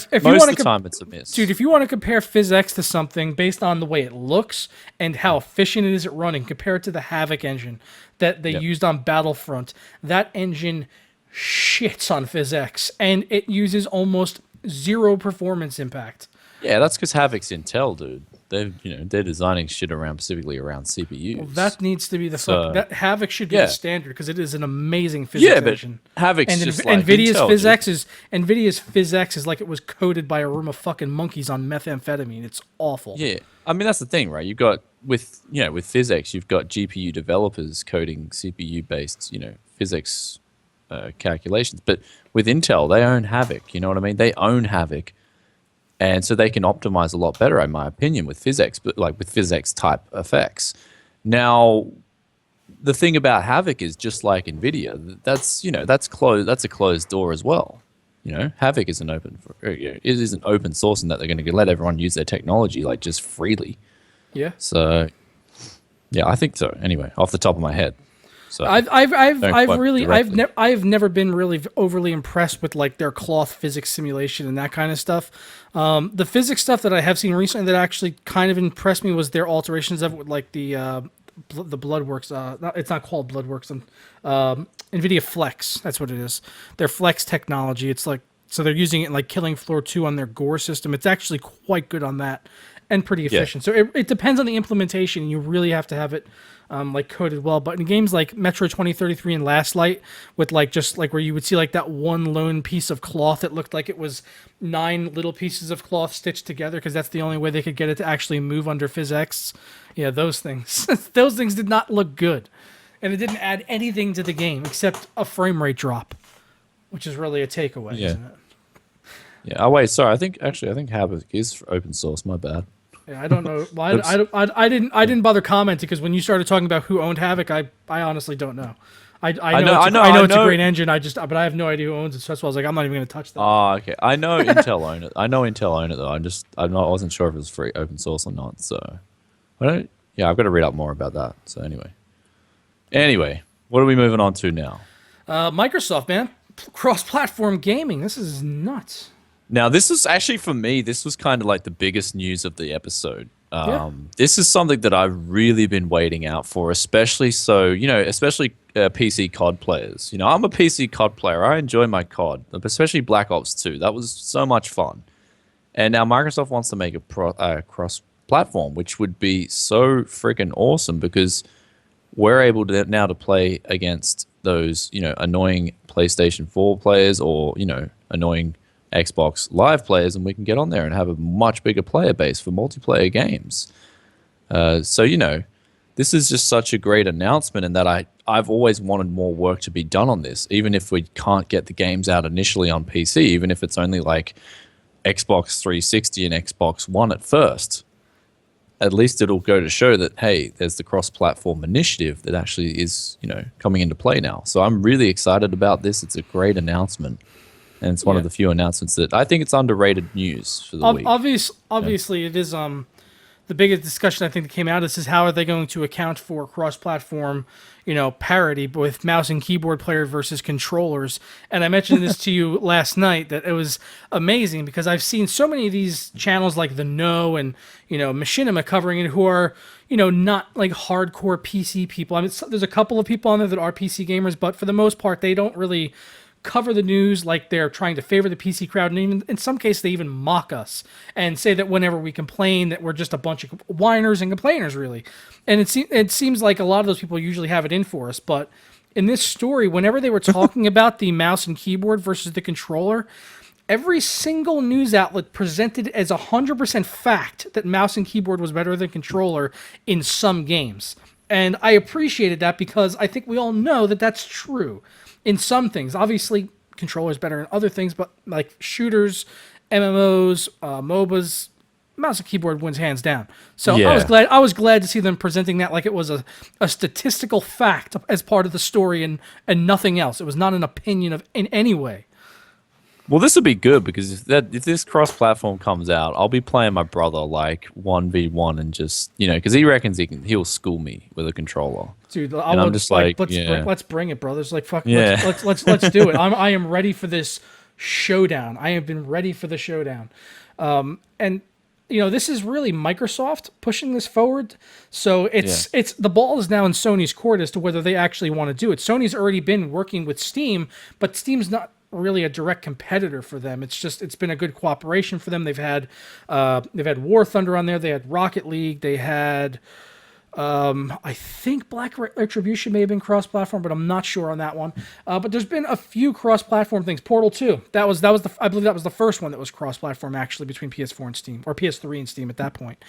time it's a miss. Dude, if you want to compare PhysX to something based on the way it looks and how efficient it is at running, compared to the Havoc engine that they used on Battlefront, that engine shits on PhysX, and it uses almost zero performance impact. Yeah, that's because Havoc's Intel, dude. They're designing shit specifically around CPUs. Well, that needs to be that Havoc should be the standard, because it is an amazing PhysX engine. Havoc's and just like Nvidia's Intel, Nvidia's PhysX is like it was coded by a room of fucking monkeys on methamphetamine. It's awful. Yeah, I mean that's the thing, right? You've got with PhysX, you've got GPU developers coding CPU based PhysX calculations, but with Intel, they own Havoc. You know what I mean? They own Havoc. And so they can optimize a lot better, in my opinion, with PhysX, but like with PhysX type effects. Now, the thing about Havoc is just like Nvidia, that's a closed door as well. Havoc isn't open it isn't open source, in that they're going to let everyone use their technology like just freely. Yeah. So, yeah, I think so. Anyway, off the top of my head. So I've never been really overly impressed with like their cloth physics simulation and that kind of stuff. The physics stuff that I have seen recently that actually kind of impressed me was their alterations of it with like the Bloodworks. It's not called Bloodworks. NVIDIA Flex. That's what it is. Their Flex technology. It's like, so they're using it in like Killing Floor 2 on their Gore system. It's actually quite good on that. and pretty efficient. So it depends on the implementation, and you really have to have it like coded well. But in games like Metro 2033 and Last Light, with like just like where you would see like that one lone piece of cloth that looked like it was 9 little pieces of cloth stitched together, because that's the only way they could get it to actually move under PhysX. Yeah, those things. Those things did not look good. And it didn't add anything to the game except a frame rate drop, which is really a takeaway, isn't it? Yeah. Oh wait, sorry. I think Havoc is open source. My bad. Yeah, I don't know. Well, I didn't bother commenting because when you started talking about who owned Havoc, I honestly don't know. I know it's a great engine. But I have no idea who owns it. So that's why I was like, I'm not even going to touch that. Oh, okay. I know Intel own it. I though. I wasn't sure if it was free open source or not. So I've got to read up more about that. So anyway, what are we moving on to now? Microsoft, man, cross-platform gaming. This is nuts. Now, this is actually, for me, this was kind of like the biggest news of the episode. This is something that I've really been waiting out for, especially PC COD players. I'm a PC COD player. I enjoy my COD, especially Black Ops 2. That was so much fun. And now Microsoft wants to make a cross-platform, which would be so freaking awesome because we're able to now to play against those, annoying PlayStation 4 players or, annoying Xbox Live players, and we can get on there and have a much bigger player base for multiplayer games. This is just such a great announcement, and that I've always wanted more work to be done on this, even if we can't get the games out initially on PC, even if it's only like Xbox 360 and Xbox One at first. At least it'll go to show that, hey, there's the cross-platform initiative that actually is, coming into play now. So I'm really excited about this. It's a great announcement. And it's one of the few announcements that I think it's underrated news for the week. Obviously, it is the biggest discussion I think that came out of this is how are they going to account for cross-platform, parity with mouse and keyboard player versus controllers. And I mentioned this to you last night that it was amazing because I've seen so many of these channels like The Know and, Machinima covering it who are, not like hardcore PC people. I mean, there's a couple of people on there that are PC gamers, but for the most part, they don't really cover the news like they're trying to favor the PC crowd, and even in some cases they even mock us and say that whenever we complain that we're just a bunch of whiners and complainers, really. And it seems like a lot of those people usually have it in for us, but in this story, whenever they were talking about the mouse and keyboard versus the controller, every single news outlet presented as 100% fact that mouse and keyboard was better than controller in some games. And I appreciated that because I think we all know that that's true. In some things, obviously, controller is better in other things, but like shooters, MMOs, MOBAs, mouse and keyboard wins hands down. So I was glad to see them presenting that like it was a statistical fact as part of the story and nothing else. It was not an opinion in any way. Well, this would be good because if this cross-platform comes out, I'll be playing my brother like 1v1 and just, because he reckons he'll school me with a controller. Dude, I'm just like, let's bring it, brothers. Like, fuck, let's do it. I am ready for this showdown. I have been ready for the showdown. And this is really Microsoft pushing this forward. So it's the ball is now in Sony's court as to whether they actually want to do it. Sony's already been working with Steam, but Steam's not really a direct competitor for them. It's been a good cooperation for them. They've had War Thunder on there. They had Rocket League. They had I think Black Retribution may have been cross-platform, but I'm not sure on that one. But there's been a few cross-platform things. Portal 2, I believe that was the first one that was cross-platform actually between PS4 and Steam, or PS3 and Steam at that point.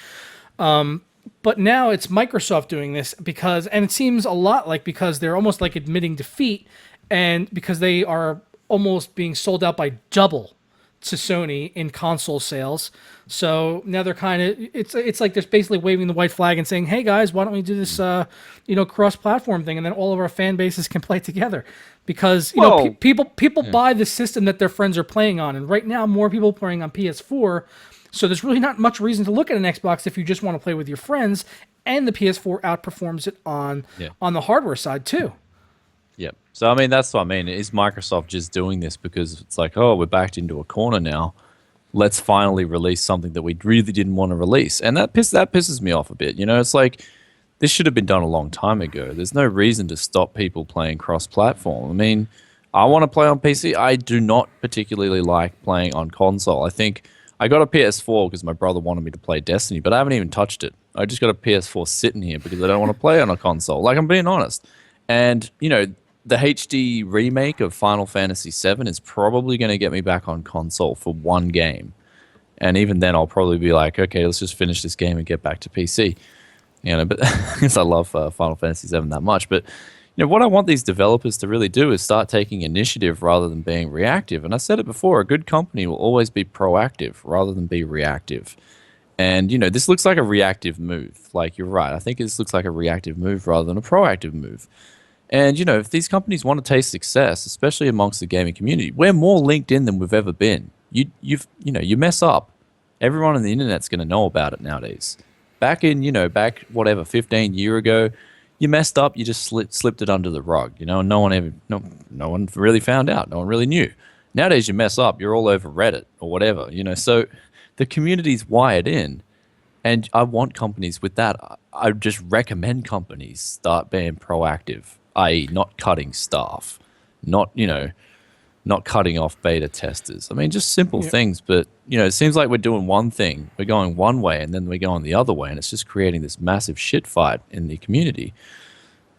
But now it's Microsoft doing this and it seems a lot like because they're almost like admitting defeat, and because they are almost being sold out by double to Sony in console sales. So now they're kind of, it's like they're basically waving the white flag and saying, hey guys, why don't we do this, cross-platform thing, and then all of our fan bases can play together, because people buy the system that their friends are playing on, and right now more people are playing on PS4. So there's really not much reason to look at an Xbox if you just want to play with your friends, and the PS4 outperforms it on the hardware side too. Yep. So, that's what I mean. Is Microsoft just doing this because it's like, oh, we're backed into a corner now. Let's finally release something that we really didn't want to release. And that pisses me off a bit. It's like, this should have been done a long time ago. There's no reason to stop people playing cross-platform. I want to play on PC. I do not particularly like playing on console. I think I got a PS4 because my brother wanted me to play Destiny, but I haven't even touched it. I just got a PS4 sitting here because I don't want to play on a console. Like, I'm being honest. And, you know, the HD remake of Final Fantasy VII is probably going to get me back on console for one game. And even then, I'll probably be like, okay, let's just finish this game and get back to PC. You know, but because I love Final Fantasy VII that much. But you know, what I want these developers to really do is start taking initiative rather than being reactive. And I said it before, a good company will always be proactive rather than be reactive. And, you know, this looks like a reactive move. Like, you're right. I think this looks like a reactive move rather than a proactive move. And, you know, if these companies want to taste success, especially amongst the gaming community, we're more linked in than we've ever been. You mess up, everyone on the internet's going to know about it nowadays. Back 15 years ago, you messed up, you just slipped it under the rug, you know, and no one really found out, no one really knew. Nowadays, you mess up, you're all over Reddit or whatever, you know, so the community's wired in, and I want companies with that. I just recommend companies start being proactive, i.e. not cutting staff, not cutting off beta testers. I mean, just simple things, but, you know, it seems like we're doing one thing, we're going one way, and then we're going the other way, and it's just creating this massive shit fight in the community.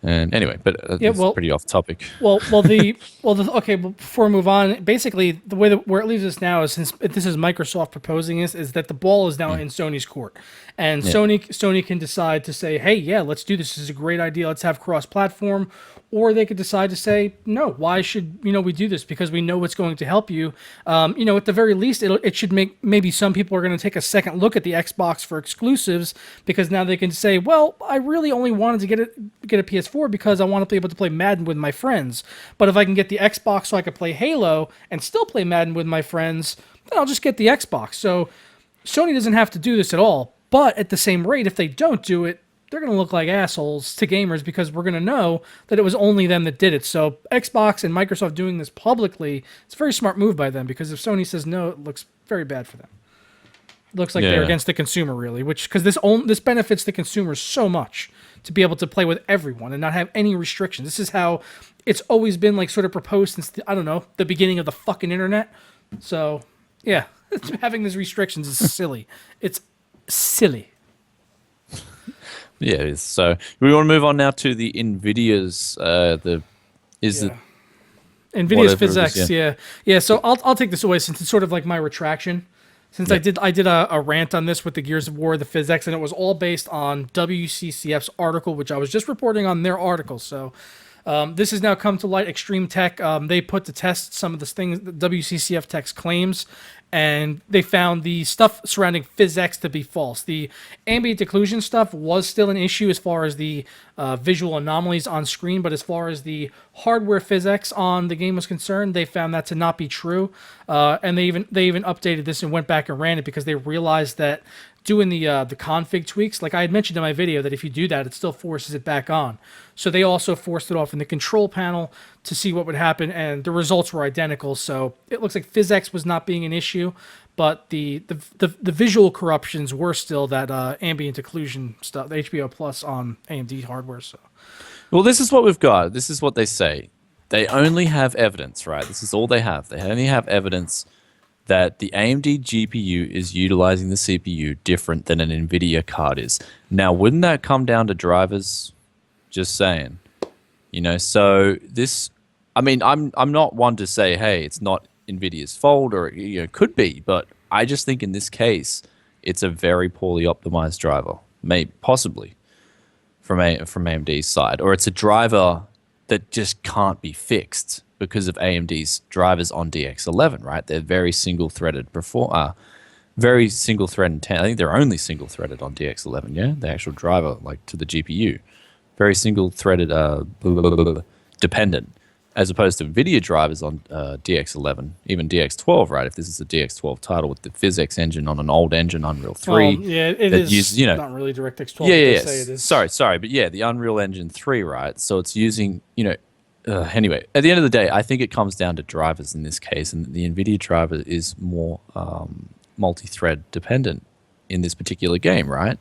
And anyway, but it's pretty off topic. Okay. Well, before we move on, basically the way where it leaves us now is, since this is Microsoft proposing this, is that the ball is now in Sony's court, and Sony can decide to say, hey, yeah, let's do this. This is a great idea. Let's have cross-platform. Or they could decide to say, no, why should we do this? Because we know it's going to help you. At the very least, it should make maybe some people are going to take a second look at the Xbox for exclusives, because now they can say, well, I really only wanted to get a PS4 because I want to be able to play Madden with my friends. But if I can get the Xbox so I can play Halo and still play Madden with my friends, then I'll just get the Xbox. So Sony doesn't have to do this at all. But at the same rate, if they don't do it, they're going to look like assholes to gamers, because we're going to know that it was only them that did it. So Xbox and Microsoft doing this publicly, it's a very smart move by them, because if Sony says no, it looks very bad for them. It looks like they're against the consumer, really, because this benefits the consumer so much to be able to play with everyone and not have any restrictions. This is how it's always been, like, sort of proposed since, the beginning of the fucking internet. So, yeah, having these restrictions is silly. It's silly. Yeah, it is. So we want to move on now to the Nvidia's Nvidia's PhysX, yeah. So I'll take this away, since it's sort of like my retraction. Since I did a rant on this with the Gears of War, the PhysX, and it was all based on WCCF's article, which I was just reporting on their article. So this has now come to light. Extreme Tech, they put to test some of the things that WCCF Tech's claims, and they found the stuff surrounding PhysX to be false. The ambient occlusion stuff was still an issue as far as the visual anomalies on screen, but as far as the hardware PhysX on the game was concerned, they found that to not be true. And they even updated this and went back and ran it, because they realized that doing the config tweaks, like I had mentioned in my video, that if you do that, it still forces it back on. So they also forced it off in the control panel to see what would happen, and the results were identical. So it looks like PhysX was not being an issue, but the visual corruptions were still that ambient occlusion stuff, the HBO Plus on AMD hardware. So, well, this is what we've got. This is what they say. They only have evidence, right? This is all they have. They only have evidence that the AMD GPU is utilizing the CPU different than an Nvidia card is. Now, wouldn't that come down to drivers? Just saying. So this, I mean, I'm not one to say, hey, it's not Nvidia's fault, or it could be, but I just think in this case, it's a very poorly optimized driver, maybe possibly from AMD's side, or it's a driver that just can't be fixed because of AMD's drivers on DX11, right? They're very single-threaded, very single-threaded intent. I think they're only single-threaded on DX11, yeah? The actual driver, like, to the GPU. Very single-threaded, dependent, as opposed to NVIDIA drivers on DX11, even DX12, right? If this is a DX12 title with the PhysX engine on an old engine, Unreal 3. Yeah, it is not really DirectX 12. Yeah. Say it is. Sorry, but yeah, the Unreal Engine 3, right? So it's using, anyway, at the end of the day, I think it comes down to drivers in this case, and the NVIDIA driver is more multi-thread dependent in this particular game, right?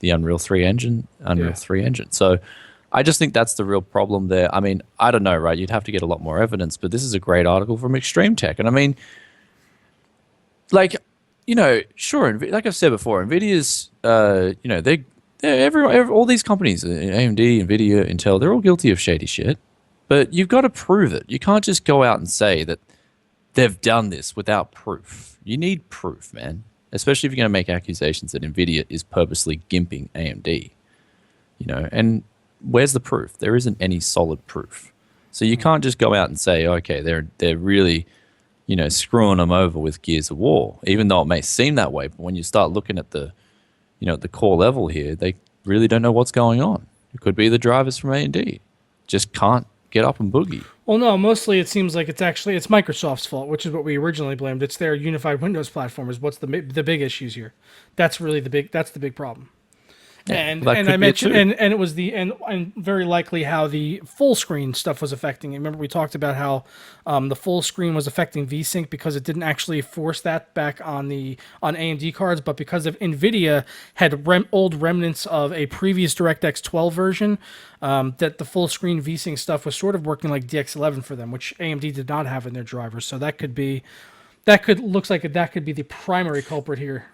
The Unreal 3 engine. So I just think that's the real problem there. I mean, I don't know, right? You'd have to get a lot more evidence, but this is a great article from Extreme Tech. And I mean, like, you know, sure, like I've said before, Nvidia's, you know, all these companies, AMD, Nvidia, Intel, they're all guilty of shady shit. But you've got to prove it. You can't just go out and say that they've done this without proof. You need proof, man. Especially if you're going to make accusations that Nvidia is purposely gimping AMD. You know, and where's the proof? There isn't any solid proof. So you can't just go out and say, okay, they're really, you know, screwing them over with Gears of War, even though it may seem that way. But when you start looking at the, you know, at the core level here, they really don't know what's going on. It could be the drivers from AMD just can't get up and boogie. Well, no, mostly it seems like it's Microsoft's fault, which is what we originally blamed. It's their unified Windows platform is what's the big issues here. That's really the big problem. Yeah, And well, and I mentioned and it was and very likely how the full screen stuff was affecting it. Remember we talked about how the full screen was affecting VSync because it didn't actually force that back on AMD cards, but because of Nvidia had old remnants of a previous DirectX 12 version, that the full screen VSync stuff was sort of working like DX11 for them, which AMD did not have in their drivers. So that could be that could be the primary culprit here.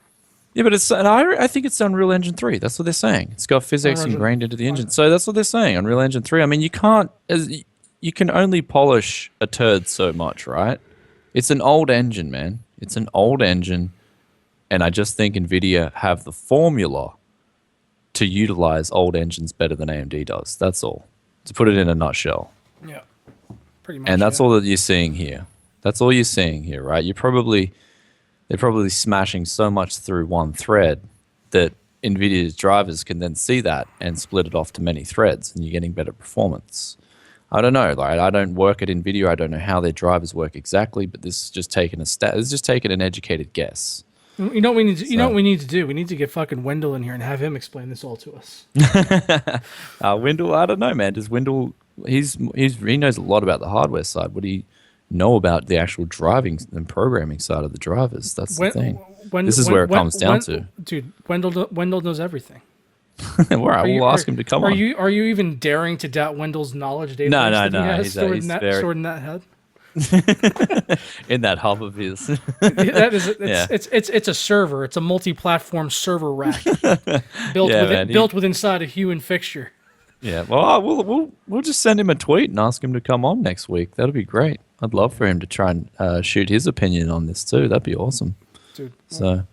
Yeah, but I think it's Unreal Engine 3. That's what they're saying. It's got PhysX ingrained into the engine. So that's what they're saying, Unreal Engine 3. I mean, you can only polish a turd so much, right? It's an old engine, man. It's an old engine, and I just think Nvidia have the formula to utilize old engines better than AMD does. That's all. To put it in a nutshell. Yeah, pretty much. And that's all that you're seeing here. That's all you're seeing here, right? They're probably smashing so much through one thread that NVIDIA's drivers can then see that and split it off to many threads, and you're getting better performance. I don't know. Like, I don't work at NVIDIA. I don't know how their drivers work exactly, but this is just taking an educated guess. You know what we need to, you know what we need to do? We need to get fucking Wendell in here and have him explain this all to us. Wendell, I don't know, man. Does Wendell? He knows a lot about the hardware side. What do you know about the actual driving and programming side of the drivers? That's the thing. This is where it comes down to. Dude, Wendell knows everything. All right, we'll ask him to come on. Are you even daring to doubt Wendell's knowledge database? No. He's stored in that head. In that hub of his. It's a server. It's a multi-platform server rack built with inside a hue and fixture. Yeah, well, we'll just send him a tweet and ask him to come on next week. That'll be great. I'd love for him to try and shoot his opinion on this too. That'd be awesome. Dude. So,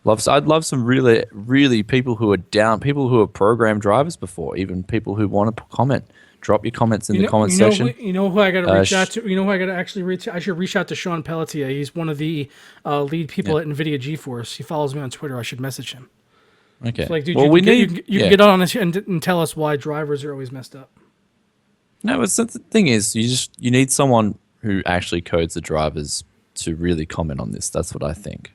I'd love some really people who are down, people who have programmed drivers before, even people who want to comment. Drop your comments in the comment section. You know who I got to reach out to? You know who I got to actually reach? I should reach out to Sean Pelletier. He's one of the lead people at NVIDIA GeForce. He follows me on Twitter. I should message him. Okay. It's like, dude, well, you can get on this and tell us why drivers are always messed up. No, but the thing is, you need someone who actually codes the drivers to really comment on this. That's what I think.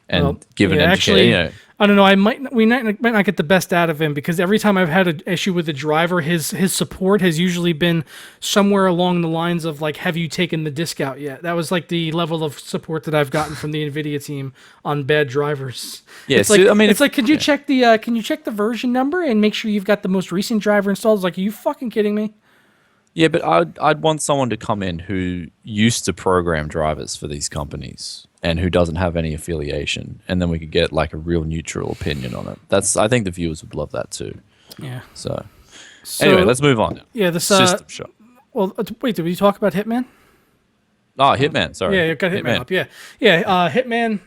And give an education. I don't know. We might not get the best out of him because every time I've had an issue with the driver, his support has usually been somewhere along the lines of like, "Have you taken the disk out yet?" That was like the level of support that I've gotten from the NVIDIA team on bad drivers. Yeah, it's like, could you check the version number and make sure you've got the most recent driver installed? It's like, are you fucking kidding me? Yeah, but I'd want someone to come in who used to program drivers for these companies and who doesn't have any affiliation, and then we could get like a real neutral opinion on it. I think the viewers would love that too. Yeah. So anyway, let's move on. Yeah, this System Shock. Well, wait, did we talk about Hitman? Oh, Hitman. Sorry. Yeah, you got Hitman up. Yeah. Hitman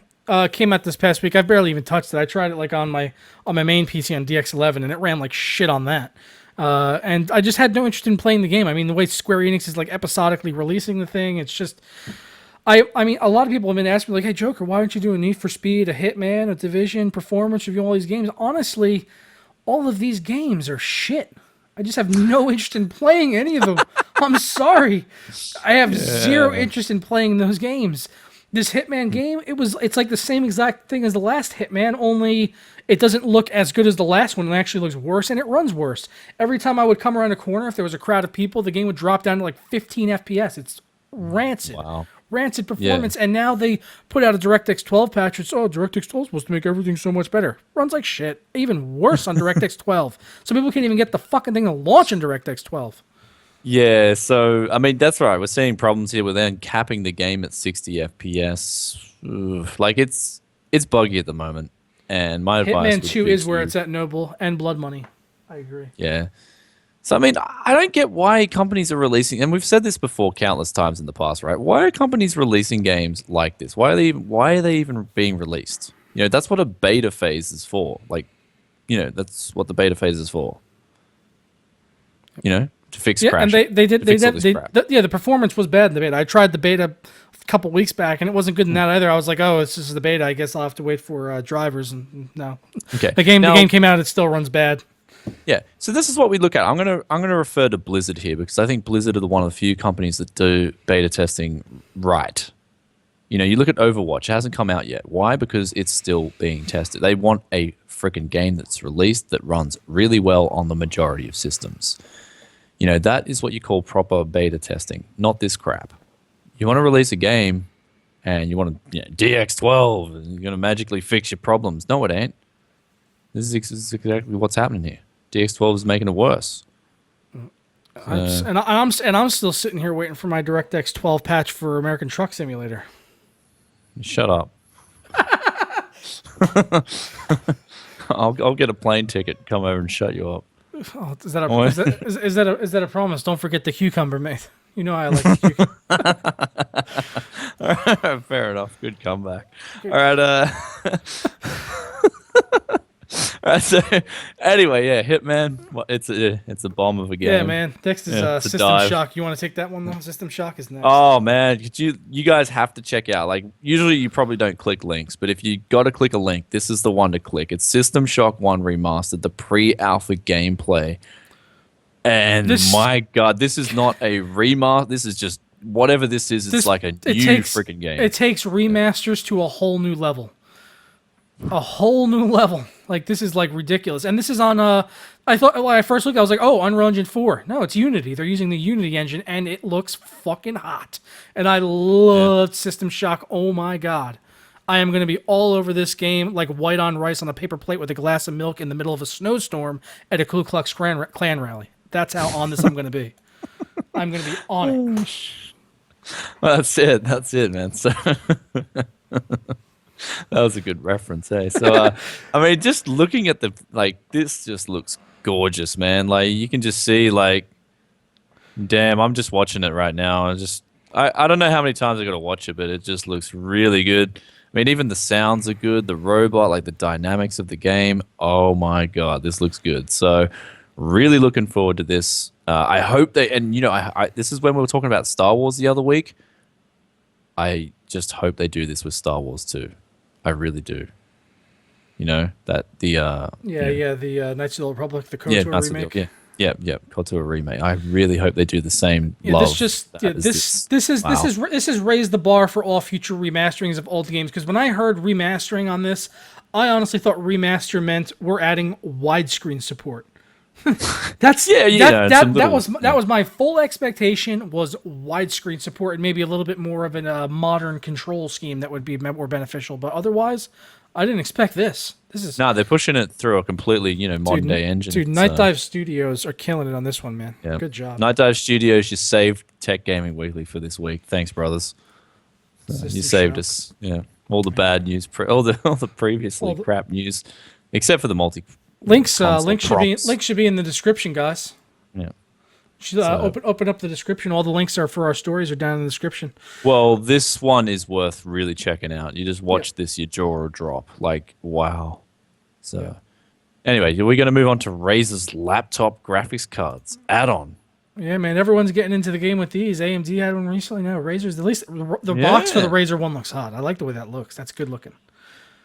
came out this past week. I barely even touched it. I tried it like on my main PC on DX11, and it ran like shit on that. And I just had no interest in playing the game. I mean, the way Square Enix is like episodically releasing the thing, it's just, I mean, a lot of people have been asking me like, "Hey, Joker, why aren't you doing Need for Speed, a Hitman, a Division, Performance Review, all these games?" Honestly, all of these games are shit. I just have no interest in playing any of them. I'm sorry. I have zero interest in playing those games. This Hitman game, it's like the same exact thing as the last Hitman, only it doesn't look as good as the last one. It actually looks worse, and it runs worse. Every time I would come around a corner, if there was a crowd of people, the game would drop down to like 15 FPS. It's rancid. Wow. Rancid performance. And now they put out a DirectX 12 patch. It's, DirectX 12 is supposed to make everything so much better. Runs like shit. Even worse on DirectX 12. Some people can't even get the fucking thing to launch in DirectX 12. Yeah, so, I mean, that's right. We're seeing problems here with them capping the game at 60 FPS. Like, it's it's buggy at the moment, and my advice Hitman would 2 be is where to, it's at Noble and Blood Money. I agree. yeah. So I mean, I don't get why companies are releasing, and we've said this before countless times in the past, right? Why are companies releasing games like this? Why are they even being released? You know, that's what a beta phase is for. Like, you know, that's what the beta phase is for. You know, to fix Yeah, crashes. and they did to they fix all did this they, crap. yeah, the performance was bad in the beta. I tried the beta a couple weeks back and it wasn't good in that either. I was like, oh, it's just the beta. I guess I'll have to wait for drivers, and no, Okay. the Now, game came out. It still runs bad. yeah. So this is what we look at. I'm gonna refer to Blizzard here because I think Blizzard are one of the few companies that do beta testing right. You know, you look at Overwatch, it hasn't come out yet. Why? Because it's still being tested. They want a freaking game that's released that runs really well on the majority of systems. You know, that is what you call proper beta testing, not this crap. You want to release a game and you want to, DX12 and you're going to magically fix your problems. No, it ain't. This is exactly what's happening here. DX12 is making it worse. I'm still sitting here waiting for my DirectX 12 patch for American Truck Simulator. Shut up. I'll get a plane ticket, come over and shut you up. Oh, is that a promise? Don't forget the cucumber, mate. You know I like the cucumber. Fair enough. Good comeback. All right. All right. So anyway, yeah, Hitman. It's a bomb of a game. Yeah, man. Next is it's a System dive. Shock. You want to take that one though? System Shock is next. Oh man, you guys have to check out. Like usually you probably don't click links, but if you got to click a link, this is the one to click. It's System Shock 1 Remastered, the pre-alpha gameplay. And my God, this is not a remaster. This is just whatever this is. It's like a new freaking game. It takes remasters to a whole new level. A whole new level. Like, this is like ridiculous. And this is on I thought when I first looked, I was like, oh, Unreal Engine 4. No, it's Unity. They're using the Unity engine and it looks fucking hot. And I loved System Shock. Oh my God. I am going to be all over this game like white on rice on a paper plate with a glass of milk in the middle of a snowstorm at a Ku Klux Klan rally. That's how on this I'm going to be. I'm going to be on it. Well, that's it, man. So that was a good reference, hey. So, I mean, just looking at this just looks gorgeous, man. Like, you can just see, like, damn, I'm just watching it right now. I don't know how many times I got to watch it, but it just looks really good. I mean, even the sounds are good. The robot, like the dynamics of the game. Oh my God, this looks good. So, really looking forward to this. I hope and this is when we were talking about Star Wars the other week. I just hope they do this with Star Wars too. I really do. You know, that the the Knights of the Old Republic, the KOTOR remake. Yeah, KOTOR remake. I really hope they do the same. Yeah, this has raised the bar for all future remasterings of old games. Because when I heard remastering on this, I honestly thought remaster meant we're adding widescreen support. That was my full expectation, was widescreen support and maybe a little bit more of a modern control scheme that would be more beneficial. But otherwise, I didn't expect this. They're pushing it through a completely modern day engine. Dude, Night Dive Studios are killing it on this one, man. Yeah. Good job. Night Dive Studios, you saved Tech Gaming Weekly for this week. Thanks, brothers. You saved us. Yeah, all the bad news, all the previously crap news, except for the multi. Links should be in the description, guys. Yeah. Open up the description. All the links are for our stories are down in the description. Well, this one is worth really checking out. You just watch this, your jaw will drop. Like, wow. So, anyway, we're going to move on to Razer's laptop graphics cards add-on. Yeah, man, everyone's getting into the game with these. AMD had one recently. Now Razer's, at least the box for the Razer one looks hot. I like the way that looks. That's good looking.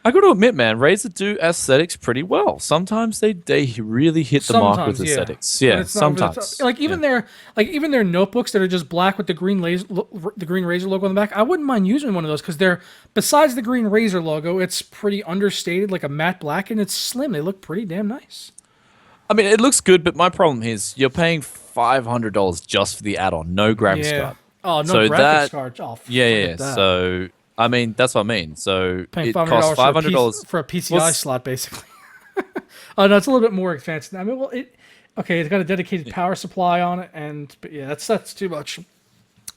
I got to admit, man, Razer do aesthetics pretty well. Sometimes they really hit the mark with aesthetics. Yeah, sometimes. Even their notebooks that are just black with the green Razer logo on the back. I wouldn't mind using one of those because they're, besides the green Razer logo, it's pretty understated, like a matte black, and it's slim. They look pretty damn nice. I mean, it looks good, but my problem is you're paying $500 just for the add-on, no graphics card. Oh, no graphics card. Oh, yeah. So. I mean, that's what I mean. So paying it costs $500 for a PCI slot, basically. Oh no, it's a little bit more advanced. I mean, it's got a dedicated power supply on it, but yeah, that's too much.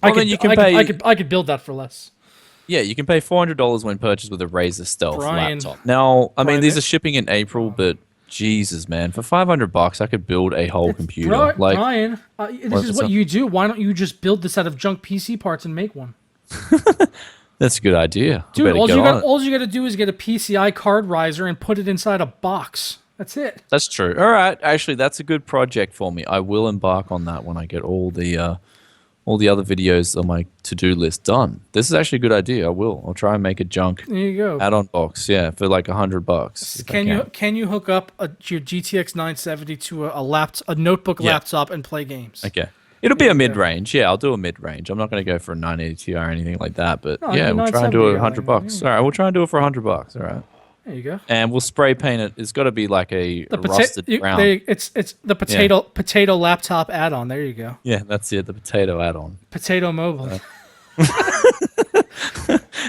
I could build that for less. Yeah, you can pay $400 when purchased with a Razer Stealth Brian, laptop. Now, I mean, Brian, these are shipping in April, but Jesus, man, for $500, I could build a whole computer. Like, Brian, this is what's what up? you do. Why don't you just build this out of junk PC parts and make one? That's a good idea. I Dude, better get on it. all you got to do is get a PCI card riser and put it inside a box. That's it. That's true. All right, actually, that's a good project for me. I will embark on that when I get all the other videos on my to-do list done. This is actually a good idea. I will. I'll try and make a junk There you go. add-on box. Yeah, for like $100. if I Can you hook up your GTX 970 to a notebook Yeah. laptop and play games? Okay. It'll be a mid-range. Yeah, I'll do a mid-range. I'm not going to go for a 980 Ti or anything like that, but No, yeah, the we'll try and do it $970 $100. All right, we'll try and do it for $100. All right. There you go. And we'll spray paint it. It's got to be like a rusted brown. It's the potato laptop add-on. There you go. Yeah, that's it. The potato add-on. Potato mobile.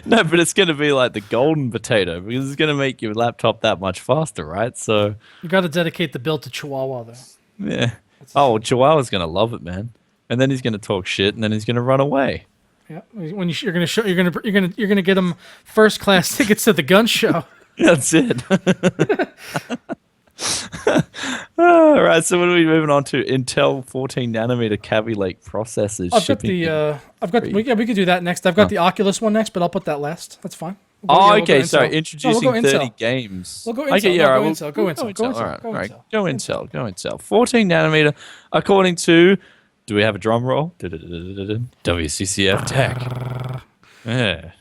No, but it's going to be like the golden potato because it's going to make your laptop that much faster, right? So, You got to dedicate the build to Chihuahua though. yeah. Oh, Chihuahua's going to love it, man. And then he's going to talk shit, and then he's going to run away. Yeah, when you're gonna get them first class tickets to the gun show. That's it. All right, so what are we moving on to? Intel 14 nanometer Kabylake processors. We could do that next. I've got the Oculus one next, but I'll put that last. That's fine. Okay, sorry. Intel. Introducing No, we'll go 30 Intel. games. We'll go Intel. Okay, yeah, No, all go right. Intel. Go Intel. Go Intel. All right. Go Go Intel. Go Intel. 14 nanometer, according to, do we have a drum roll? WCCF Tech. Yeah.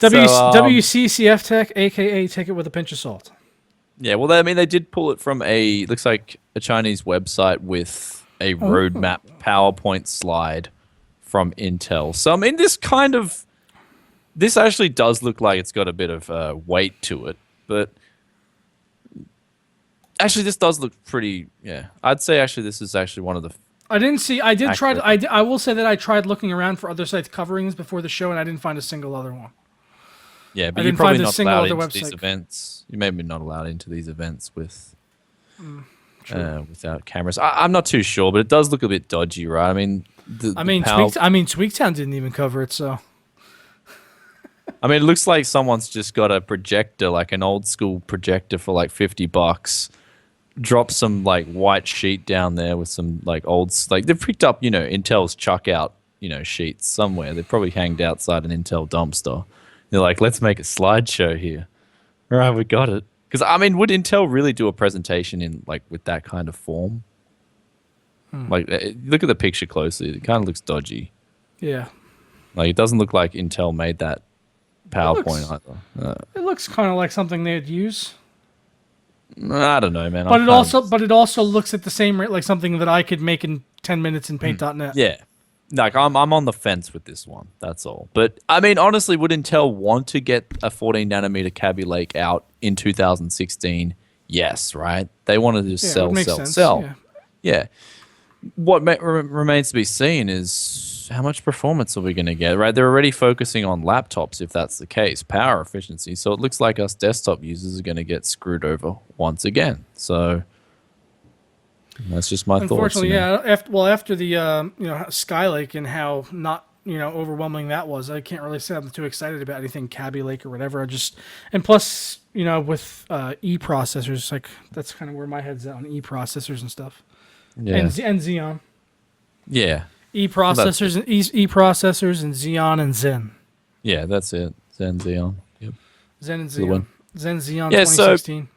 WCCF Tech, aka take it with a pinch of salt. Yeah, well, they did pull it from looks like a Chinese website with a roadmap PowerPoint slide from Intel. So, I mean, this actually does look like it's got a bit of weight to it, but actually, this does look pretty, yeah. I'd say actually this is actually one of the... I did try. Accurate. I will say that I tried looking around for other sites coverings before the show, and I didn't find a single other one. Yeah, but I you're didn't probably find a not single allowed other into these website. events. You may be not allowed into these events with without cameras. I'm not too sure, but it does look a bit dodgy, right? I mean, Tweaktown didn't even cover it, so. I mean, it looks like someone's just got a projector, like an old school projector for like $50. Drop some like white sheet down there with some like they've picked up, Intel's chuck out, sheets somewhere. They probably hanged outside an Intel dumpster. They're like, let's make a slideshow here. All right, we got it. Because I mean, would Intel really do a presentation in like with that kind of form? Like, look at the picture closely. It kind of looks dodgy. Yeah. Like, it doesn't look like Intel made that PowerPoint either. It looks kind of like something they'd use. I don't know, man. But it also looks at the same rate like something that I could make in 10 minutes in Paint.net. Yeah. Like, I'm on the fence with this one. That's all. But, I mean, honestly, would Intel want to get a 14-nanometer Kabylake out in 2016? Yes, right? They want to just sell. Yeah. What remains to be seen is how much performance are we going to get, right? They're already focusing on laptops, if that's the case, power efficiency. So it looks like us desktop users are going to get screwed over once again. So that's just my thoughts. Unfortunately, yeah. After the Skylake and how not overwhelming that was, I can't really say I'm too excited about anything Kabylake or whatever. And plus, with E processors, like that's kind of where my head's at on E processors and stuff. Yeah. And Xeon. Yeah. E processors and E processors and Xeon and Zen. Yeah, that's it. Zen Xeon. Yep. Zen and The Xeon. one. Zen Xeon Yeah, 2016.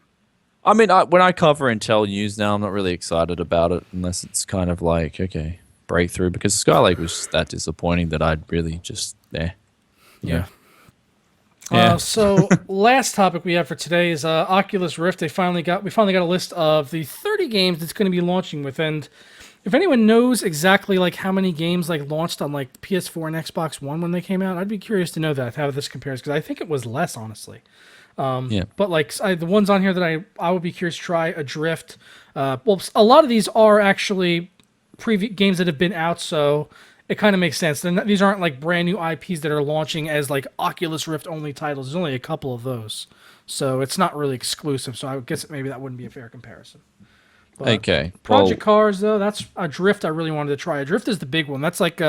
I mean, when I cover Intel news now, I'm not really excited about it unless it's kind of like, okay, breakthrough. Because Skylake was just that disappointing that I'd really just, Yeah. Yeah. So last topic we have for today is Oculus Rift. We finally got a list of the 30 games it's going to be launching with. And if anyone knows exactly like how many games like launched on like PS4 and Xbox One when they came out, I'd be curious to know that, how this compares, because I think it was less, honestly. Yeah. But like the ones on here that I would be curious to try, Adrift. Well, a lot of these are actually games that have been out, so it kind of makes sense. These aren't like brand new IPs that are launching as like Oculus Rift only titles. There's only a couple of those, so it's not really exclusive. So I guess maybe that wouldn't be a fair comparison. But Okay. Project Cars though, that's Adrift. I really wanted to try. Adrift is the big one. That's like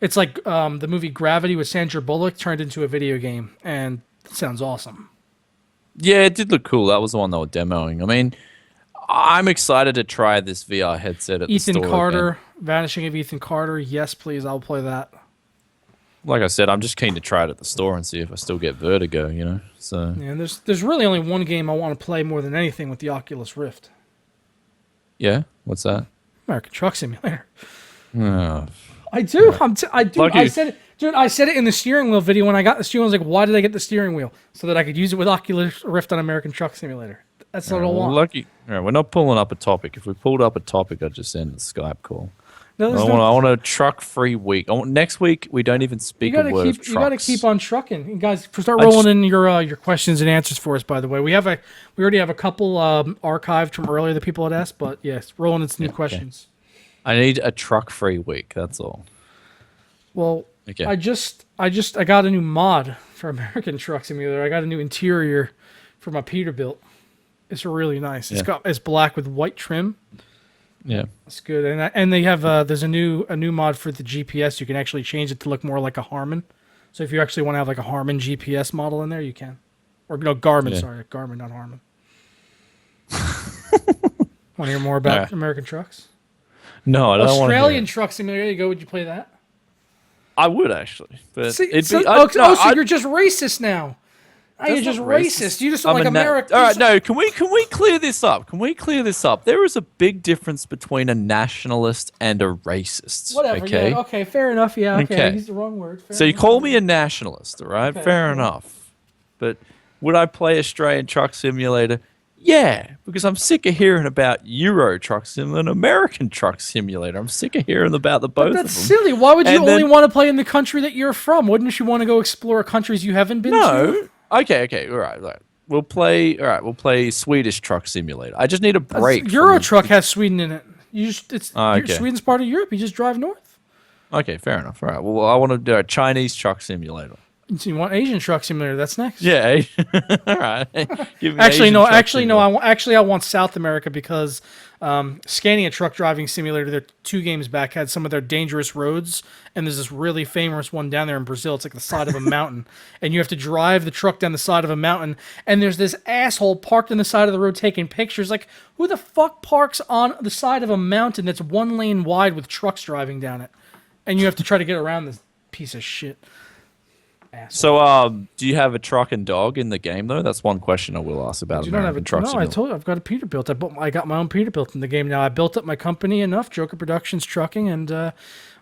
It's like the movie Gravity with Sandra Bullock turned into a video game, and it sounds awesome. Yeah, it did look cool. That was the one they were demoing. I mean, I'm excited to try this VR headset at the Ethan store Carter, again. Vanishing of Ethan Carter. Yes, please, I'll play that. Like I said, I'm just keen to try it at the store and see if I still get vertigo, you know? So, Yeah, and there's really only one game I want to play more than anything with the Oculus Rift. yeah, what's that? American Truck Simulator. Oh, I do. I do. Lucky. I said it, dude. I said it in the steering wheel video when I got the steering wheel. I was like, why did I get the steering wheel? So that I could use it with Oculus Rift on American Truck Simulator. That's what I want. lucky. All right, we're not pulling up a topic. If we pulled up a topic, I'd just end the Skype call. No, there's I want a truck-free week. Next week, we don't even speak a word of trucks. You gotta keep on trucking. And guys, start rolling in your questions and answers for us. By the way, we already have a couple archived from earlier that people had asked, but yes, rolling in some new questions. I need a truck-free week. That's all. Well, Okay. I got a new mod for American Truck Simulator. I got a new interior for my Peterbilt. It's really nice. It's black with white trim. Yeah. That's good. And they have there's a new mod for the GPS. You can actually change it to look more like a Harman. So if you actually want to have like a Harman GPS model in there, you can. Or no, Garmin. Yeah. Sorry, Garmin, not Harman. Want to hear more about American trucks? No, I don't want to. Australian Truck Simulator. There you go. Would you play that? I would actually, but See, it'd so, be. so you're just racist now. You're just not racist. You just don't like I'm America. All right, no. Can we clear this up? Can we clear this up? There is a big difference between a nationalist and a racist. Whatever. Okay. Yeah, okay. Fair enough. Yeah. Okay. Okay. I used the wrong word. Fair So you enough. call me a nationalist, all right? Okay, Fair okay. enough. But would I play Australian Truck Simulator? Yeah, because I'm sick of hearing about Euro Truck Simulator and American Truck Simulator. I'm sick of hearing about the both of them. That's silly. Why would you And only then- want to play in the country that you're from? Wouldn't you want to go explore countries you haven't been to? No. Okay. All right. We'll play Swedish Truck Simulator. I just need a break. Euro Truck has Sweden in it. Okay. Sweden's part of Europe. You just drive north. Okay, fair enough. All right. Well, I want to do a Chinese Truck Simulator. So you want Asian Truck Simulator? That's next. Yeah. All right. Give me Actually, Asian no. Truck Actually, no. Simulator. I want South America because Scania Truck Driving Simulator, their 2 games back, had some of their dangerous roads, and there's this really famous one down there in Brazil. It's like the side of a mountain, and you have to drive the truck down the side of a mountain, and there's this asshole parked on the side of the road taking pictures. Like, who the fuck parks on the side of a mountain that's 1 lane wide with trucks driving down it, and you have to try to get around this piece of shit. So, do you have a truck and dog in the game though? That's one question I will ask about. You don't have American a Truck no. I Simulator. told you I've got a Peterbilt. I got my own Peterbilt in the game now. I built up my company enough, Joker Productions Trucking, and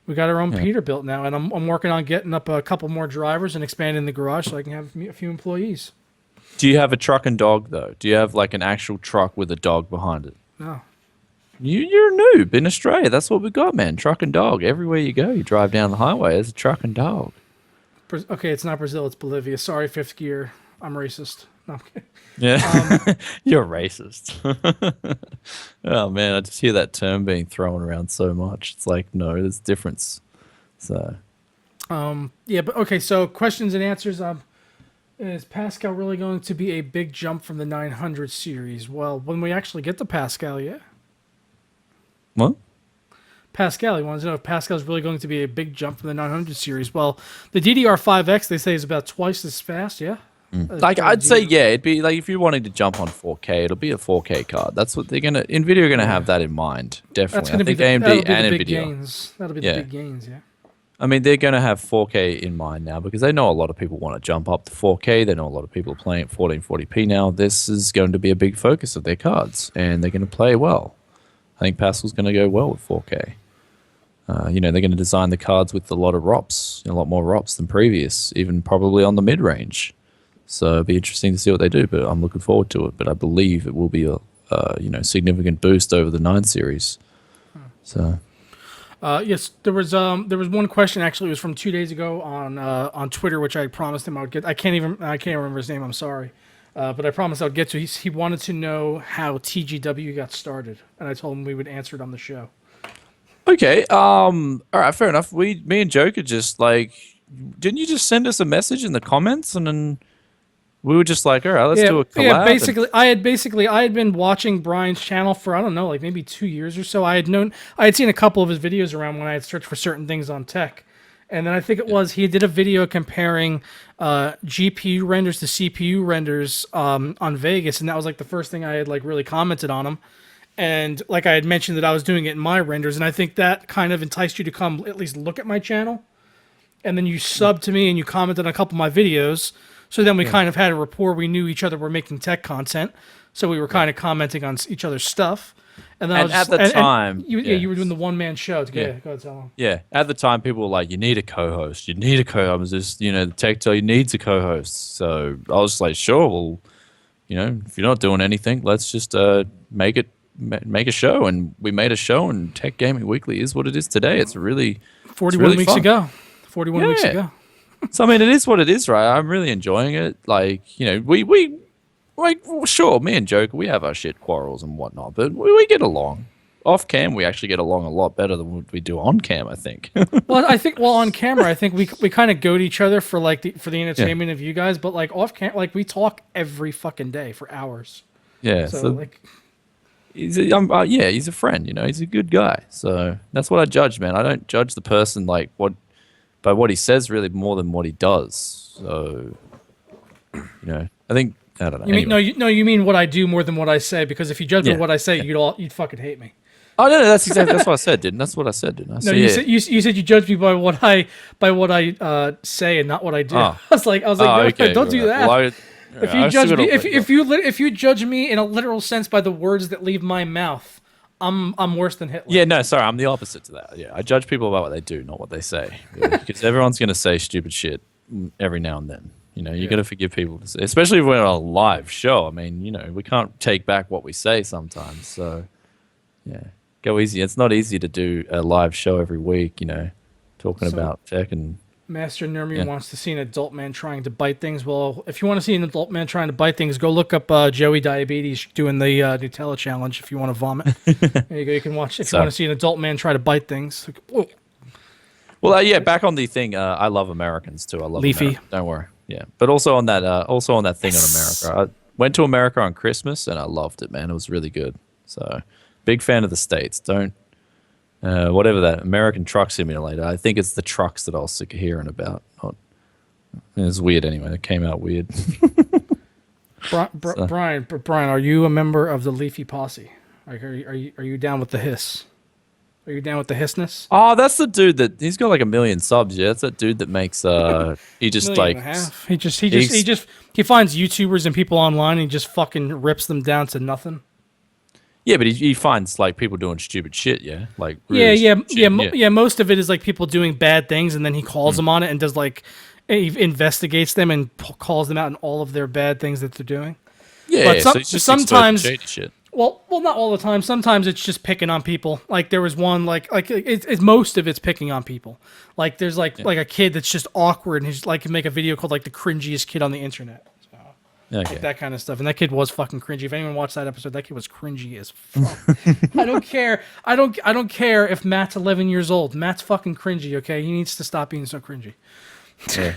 we got our own Peterbilt now. And I'm working on getting up a couple more drivers and expanding the garage so I can have a few employees. Do you have a truck and dog though? Do you have like an actual truck with a dog behind it? No. You're a noob in Australia. That's what we got, man. Truck and dog. Everywhere you go, you drive down the highway. There's a truck and dog. Okay, it's not Brazil. It's Bolivia. Sorry, fifth gear. I'm racist. No, I'm kidding. Yeah, you're racist. Oh man, I just hear that term being thrown around so much. It's like, no, there's a difference. So, Yeah, but okay. So questions and answers. Is Pascal really going to be a big jump from the 900 series? Well, when we actually get to Pascal, yeah. what? Pascal, he wants to know if Pascal is really going to be a big jump from the 900 series. Well, the DDR5X they say is about twice as fast. Yeah. Like I'd say, yeah, it'd be like if you're wanting to jump on 4K, it'll be a 4K card. That's what Nvidia are gonna have that in mind. Definitely, That's going to be I think that'll AMD be and the big Nvidia. gains. That'll be Yeah. the big gains. Yeah. I mean, they're gonna have 4K in mind now because they know a lot of people want to jump up to 4K. They know a lot of people are playing at 1440p now. This is going to be a big focus of their cards, and they're going to play well. I think Pascal's going to go well with 4K. They're going to design the cards with a lot of ROPS, a lot more ROPS than previous, even probably on the mid-range. So it'll be interesting to see what they do, but I'm looking forward to it. But I believe it will be a significant boost over the 9 series. So Yes, there was one question actually. It was from 2 days ago on Twitter, which I promised him I would get. I can't remember his name. I'm sorry, but I promised I would get to. He wanted to know how TGW got started, and I told him we would answer it on the show. okay, all right, fair enough. Me and Joker just didn't you just send us a message in the comments and then we were just like, all right, let's do a collab. Yeah, basically, I had been watching Brian's channel for I don't know, like maybe 2 years or so. I had seen a couple of his videos around when I had searched for certain things on tech, And then I think it was he did a video comparing GPU renders to CPU renders on Vegas, and that was like the first thing I had like really commented on him. And like I had mentioned that I was doing it in my renders, and I think that kind of enticed you to come at least look at my channel. And then you subbed to me and you commented on a couple of my videos. So then we kind of had a rapport. We knew each other were making tech content, so we were kind of commenting on each other's stuff. And then And at the time, you were doing the one man show. Go ahead, tell them. Yeah, at the time, people were like, "You need a co-host. You need a co-host." Just the tech tell you needs a co-host. So I was like, "Sure, well, if you're not doing anything, let's just make a show." And we made a show, and Tech Gaming Weekly is what it is today. It's really 41 weeks fun. ago. 41 weeks ago. So I mean, it is what it is, right? I'm really enjoying it. Like, sure, me and Joker, we have our shit quarrels and whatnot, but we get along. Off cam, we actually get along a lot better than what we do on cam, I think. Well, on camera, I think we kind of goad each other for like for the entertainment of you guys, but like off cam, like we talk every fucking day for hours. Yeah, so like. He's a friend, he's a good guy. So that's what I judge, man. I don't judge the person by what he says really more than what he does. So, I think, I don't know. You mean what I do more than what I say, because if you judge me what I say, you'd fucking hate me. Oh no, that's exactly what I said, didn't? That's what I said, didn't I? No, you said you judge me by what I say and not what I do. Oh. I was like, okay, don't do that. Well, if you judge me in a literal sense by the words that leave my mouth, I'm worse than Hitler. Yeah, no, sorry, I'm the opposite to that. Yeah, I judge people about what they do, not what they say, because everyone's gonna say stupid shit every now and then. You got to forgive people, especially if we're on a live show. I mean, we can't take back what we say sometimes. So, yeah, go easy. It's not easy to do a live show every week. Talking about tech and. Master Nermi wants to see an adult man trying to bite things. Well, if you want to see an adult man trying to bite things, go look up Joey Diabetes doing the Nutella challenge. If you want to vomit, there you go. You can watch if you want to see an adult man try to bite things. Whoa. Well, back on the thing. I love Americans too. I love Leafy. America. Don't worry. Yeah, but also on that thing on America. I went to America on Christmas and I loved it, man. It was really good. So, big fan of the States. Don't whatever that American Truck Simulator. I think it's the trucks that I was sick of hearing about. It's weird anyway. It came out weird. Brian, are you a member of the Leafy Posse? Like, are you down with the hiss? Are you down with the hissness? Oh, that's the dude he's got like 1 million subs. Yeah, that's that dude that makes he just like he finds YouTubers and people online and he just fucking rips them down to nothing. Yeah, but he finds like people doing stupid shit. Yeah, like really Most of it is like people doing bad things, and then he calls them on it and does like he investigates them and calls them out on all of their bad things that they're doing. Yeah, but so sometimes shady shit. Well, not all the time. Sometimes it's just picking on people. Like there was one, like it's most of it's picking on people. Like there's like a kid that's just awkward and he's like can make a video called like the cringiest kid on the internet. So, like that kind of stuff. And that kid was fucking cringy. If anyone watched that episode, that kid was cringy as fuck. I don't care. I don't care if Matt's 11 years old. Matt's fucking cringy. Okay, he needs to stop being so cringy. Yeah.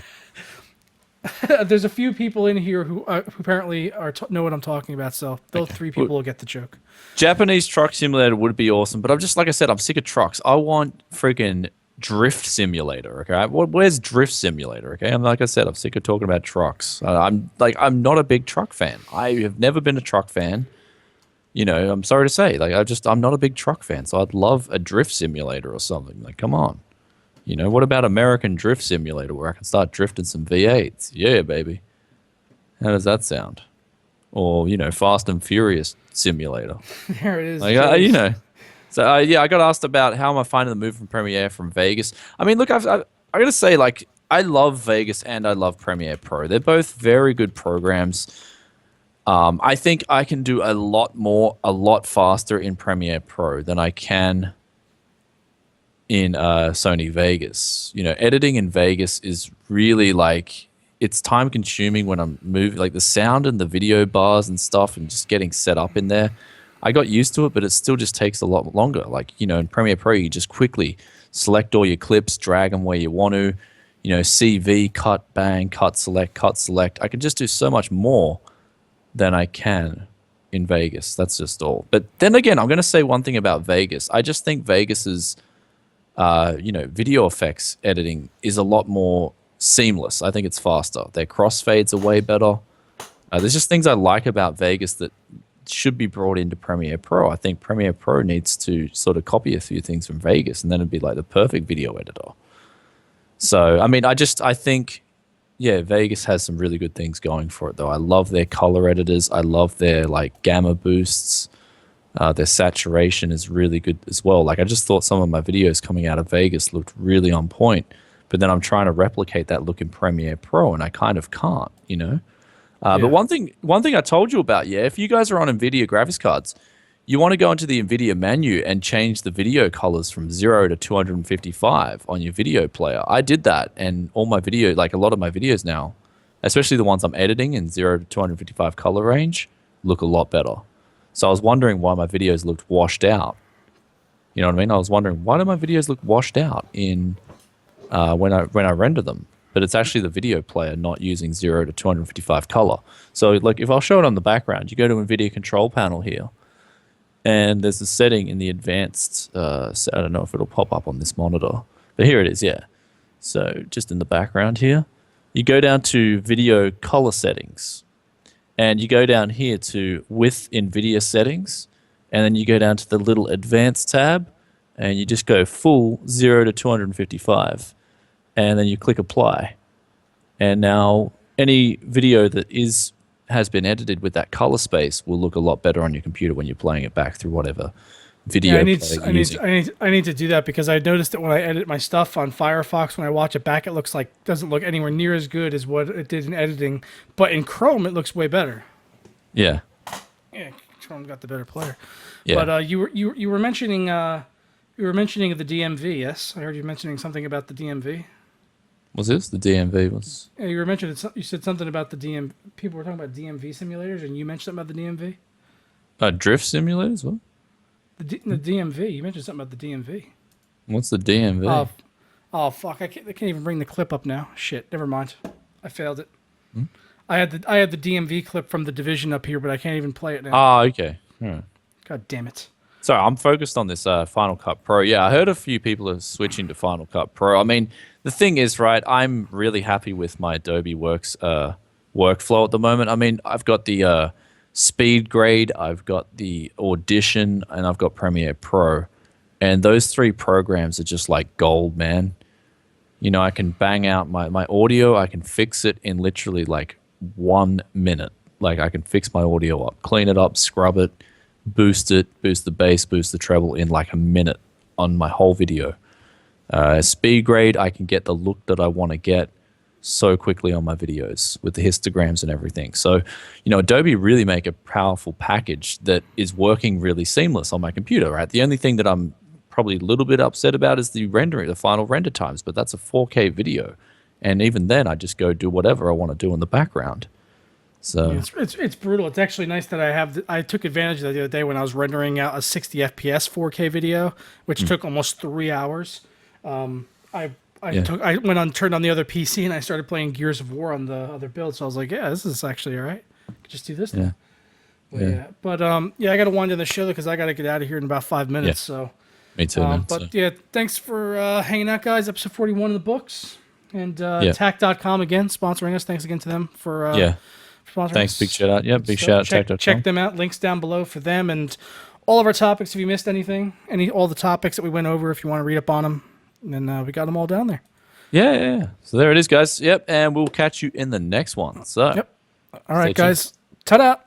There's a few people in here who apparently know what I'm talking about, so those 3 people will get the joke. Japanese Truck Simulator would be awesome, but I'm just, like I said, I'm sick of trucks. I want freaking Drift Simulator, okay? Where's Drift Simulator, okay? And like I said, I'm sick of talking about trucks. I'm not a big truck fan. I have never been a truck fan. I'm sorry to say. I'm not a big truck fan, so I'd love a Drift Simulator or something. Like, come on. What about American Drift Simulator where I can start drifting some V8s? Yeah, baby. How does that sound? Or, Fast and Furious Simulator. There it is. So, I got asked about how am I finding the move from Premiere from Vegas. I mean, look, I got to say, like, I love Vegas and I love Premiere Pro. They're both very good programs. I think I can do a lot faster in Premiere Pro than I can in Sony Vegas. Editing in Vegas is really like, it's time consuming when I'm moving, like the sound and the video bars and stuff and just getting set up in there. I got used to it, but it still just takes a lot longer. Like, in Premiere Pro, you just quickly select all your clips, drag them where you want to, CV, cut, bang, cut, select. I can just do so much more than I can in Vegas. That's just all. But then again, I'm going to say one thing about Vegas. I just think Vegas is video effects editing is a lot more seamless. I think it's faster. Their crossfades are way better. There's just things I like about Vegas that should be brought into Premiere Pro. I think Premiere Pro needs to sort of copy a few things from Vegas, and then it'd be like the perfect video editor. So, I mean, I think, yeah, Vegas has some really good things going for it, though. I love their color editors. I love their, like, gamma boosts. Their saturation is really good as well. Like, I just thought some of my videos coming out of Vegas looked really on point, but then I'm trying to replicate that look in Premiere Pro, and I kind of can't, you know? But one thing I told you about, if you guys are on NVIDIA graphics cards, you want to go into the NVIDIA menu and change the video colors from 0 to 255 on your video player. I did that, and all my video, like a lot of my videos now, especially the ones I'm editing in 0 to 255 color range, look a lot better. So I was wondering why my videos looked washed out. You know what I mean? I was wondering, why do my videos look washed out in when I render them? But it's actually the video player not using 0 to 255 color. So like if I'll show it on the background, you go to NVIDIA control panel here, and there's a setting in the advanced, I don't know if it'll pop up on this monitor, but here it is, yeah. So just in the background here, you go down to video color settings, and you go down here to with NVIDIA settings, and then you go down to the little advanced tab, and you just go full 0 to 255. And then you click apply, and now any video that has been edited with that color space will look a lot better on your computer when you're playing it back through whatever video. I need to do that, because I noticed that when I edit my stuff on Firefox, when I watch it back, it doesn't look anywhere near as good as what it did in editing, but in Chrome it looks way better. Yeah. Yeah, Chrome got the better player. Yeah. But you were mentioning the DMV. Yes, I heard you mentioning something about the DMV. Was this the DMV? Yeah, you were mentioning you said something about the DMV. People were talking about DMV simulators, and you mentioned something about the DMV. Drift simulators? What? The DMV. You mentioned something about the DMV. What's the DMV? Oh fuck! I can't even bring the clip up now. Shit. Never mind. I failed it. I had the DMV clip from The Division up here, but I can't even play it now. Ah, okay. Right. God damn it. Sorry, I'm focused on this Final Cut Pro. Yeah, I heard a few people are switching to Final Cut Pro. I mean, the thing is, right, I'm really happy with my Adobe Works workflow at the moment. I mean, I've got the Speed Grade, I've got the Audition, and I've got Premiere Pro. And those three programs are just like gold, man. You know, I can bang out my audio. I can fix it in literally like 1 minute. Like, I can fix my audio up, clean it up, scrub it, boost the bass, boost the treble in like a minute on my whole video. Speed Grade, I can get the look that I want to get so quickly on my videos with the histograms and everything. So, you know, Adobe really make a powerful package that is working really seamless on my computer, right? The only thing that I'm probably a little bit upset about is the rendering, the final render times, but that's a 4K video. And even then, I just go do whatever I want to do in the background. So yeah, it's brutal. It's actually nice that I took advantage of that the other day when I was rendering out a 60 FPS 4K video, which took almost 3 hours. I turned on the other PC and I started playing Gears of War on the other build. So I was like, yeah, this is actually all right. I could just do this now. But I got to wind down the show because I got to get out of here in about 5 minutes. Yeah. So me too, man. But yeah, thanks for hanging out, guys. Episode 41 of the books, and tac.com again sponsoring us. Thanks again to them for sponsoring Thanks, us. big shout out. Yeah, big shout out tac.com. Check them out. Links down below for them and all of our topics. If you missed anything, all the topics that we went over, if you want to read up on them, then we got them all down there. Yeah. So there it is, guys. Yep, and we'll catch you in the next one. So, all right, guys. Ta-da.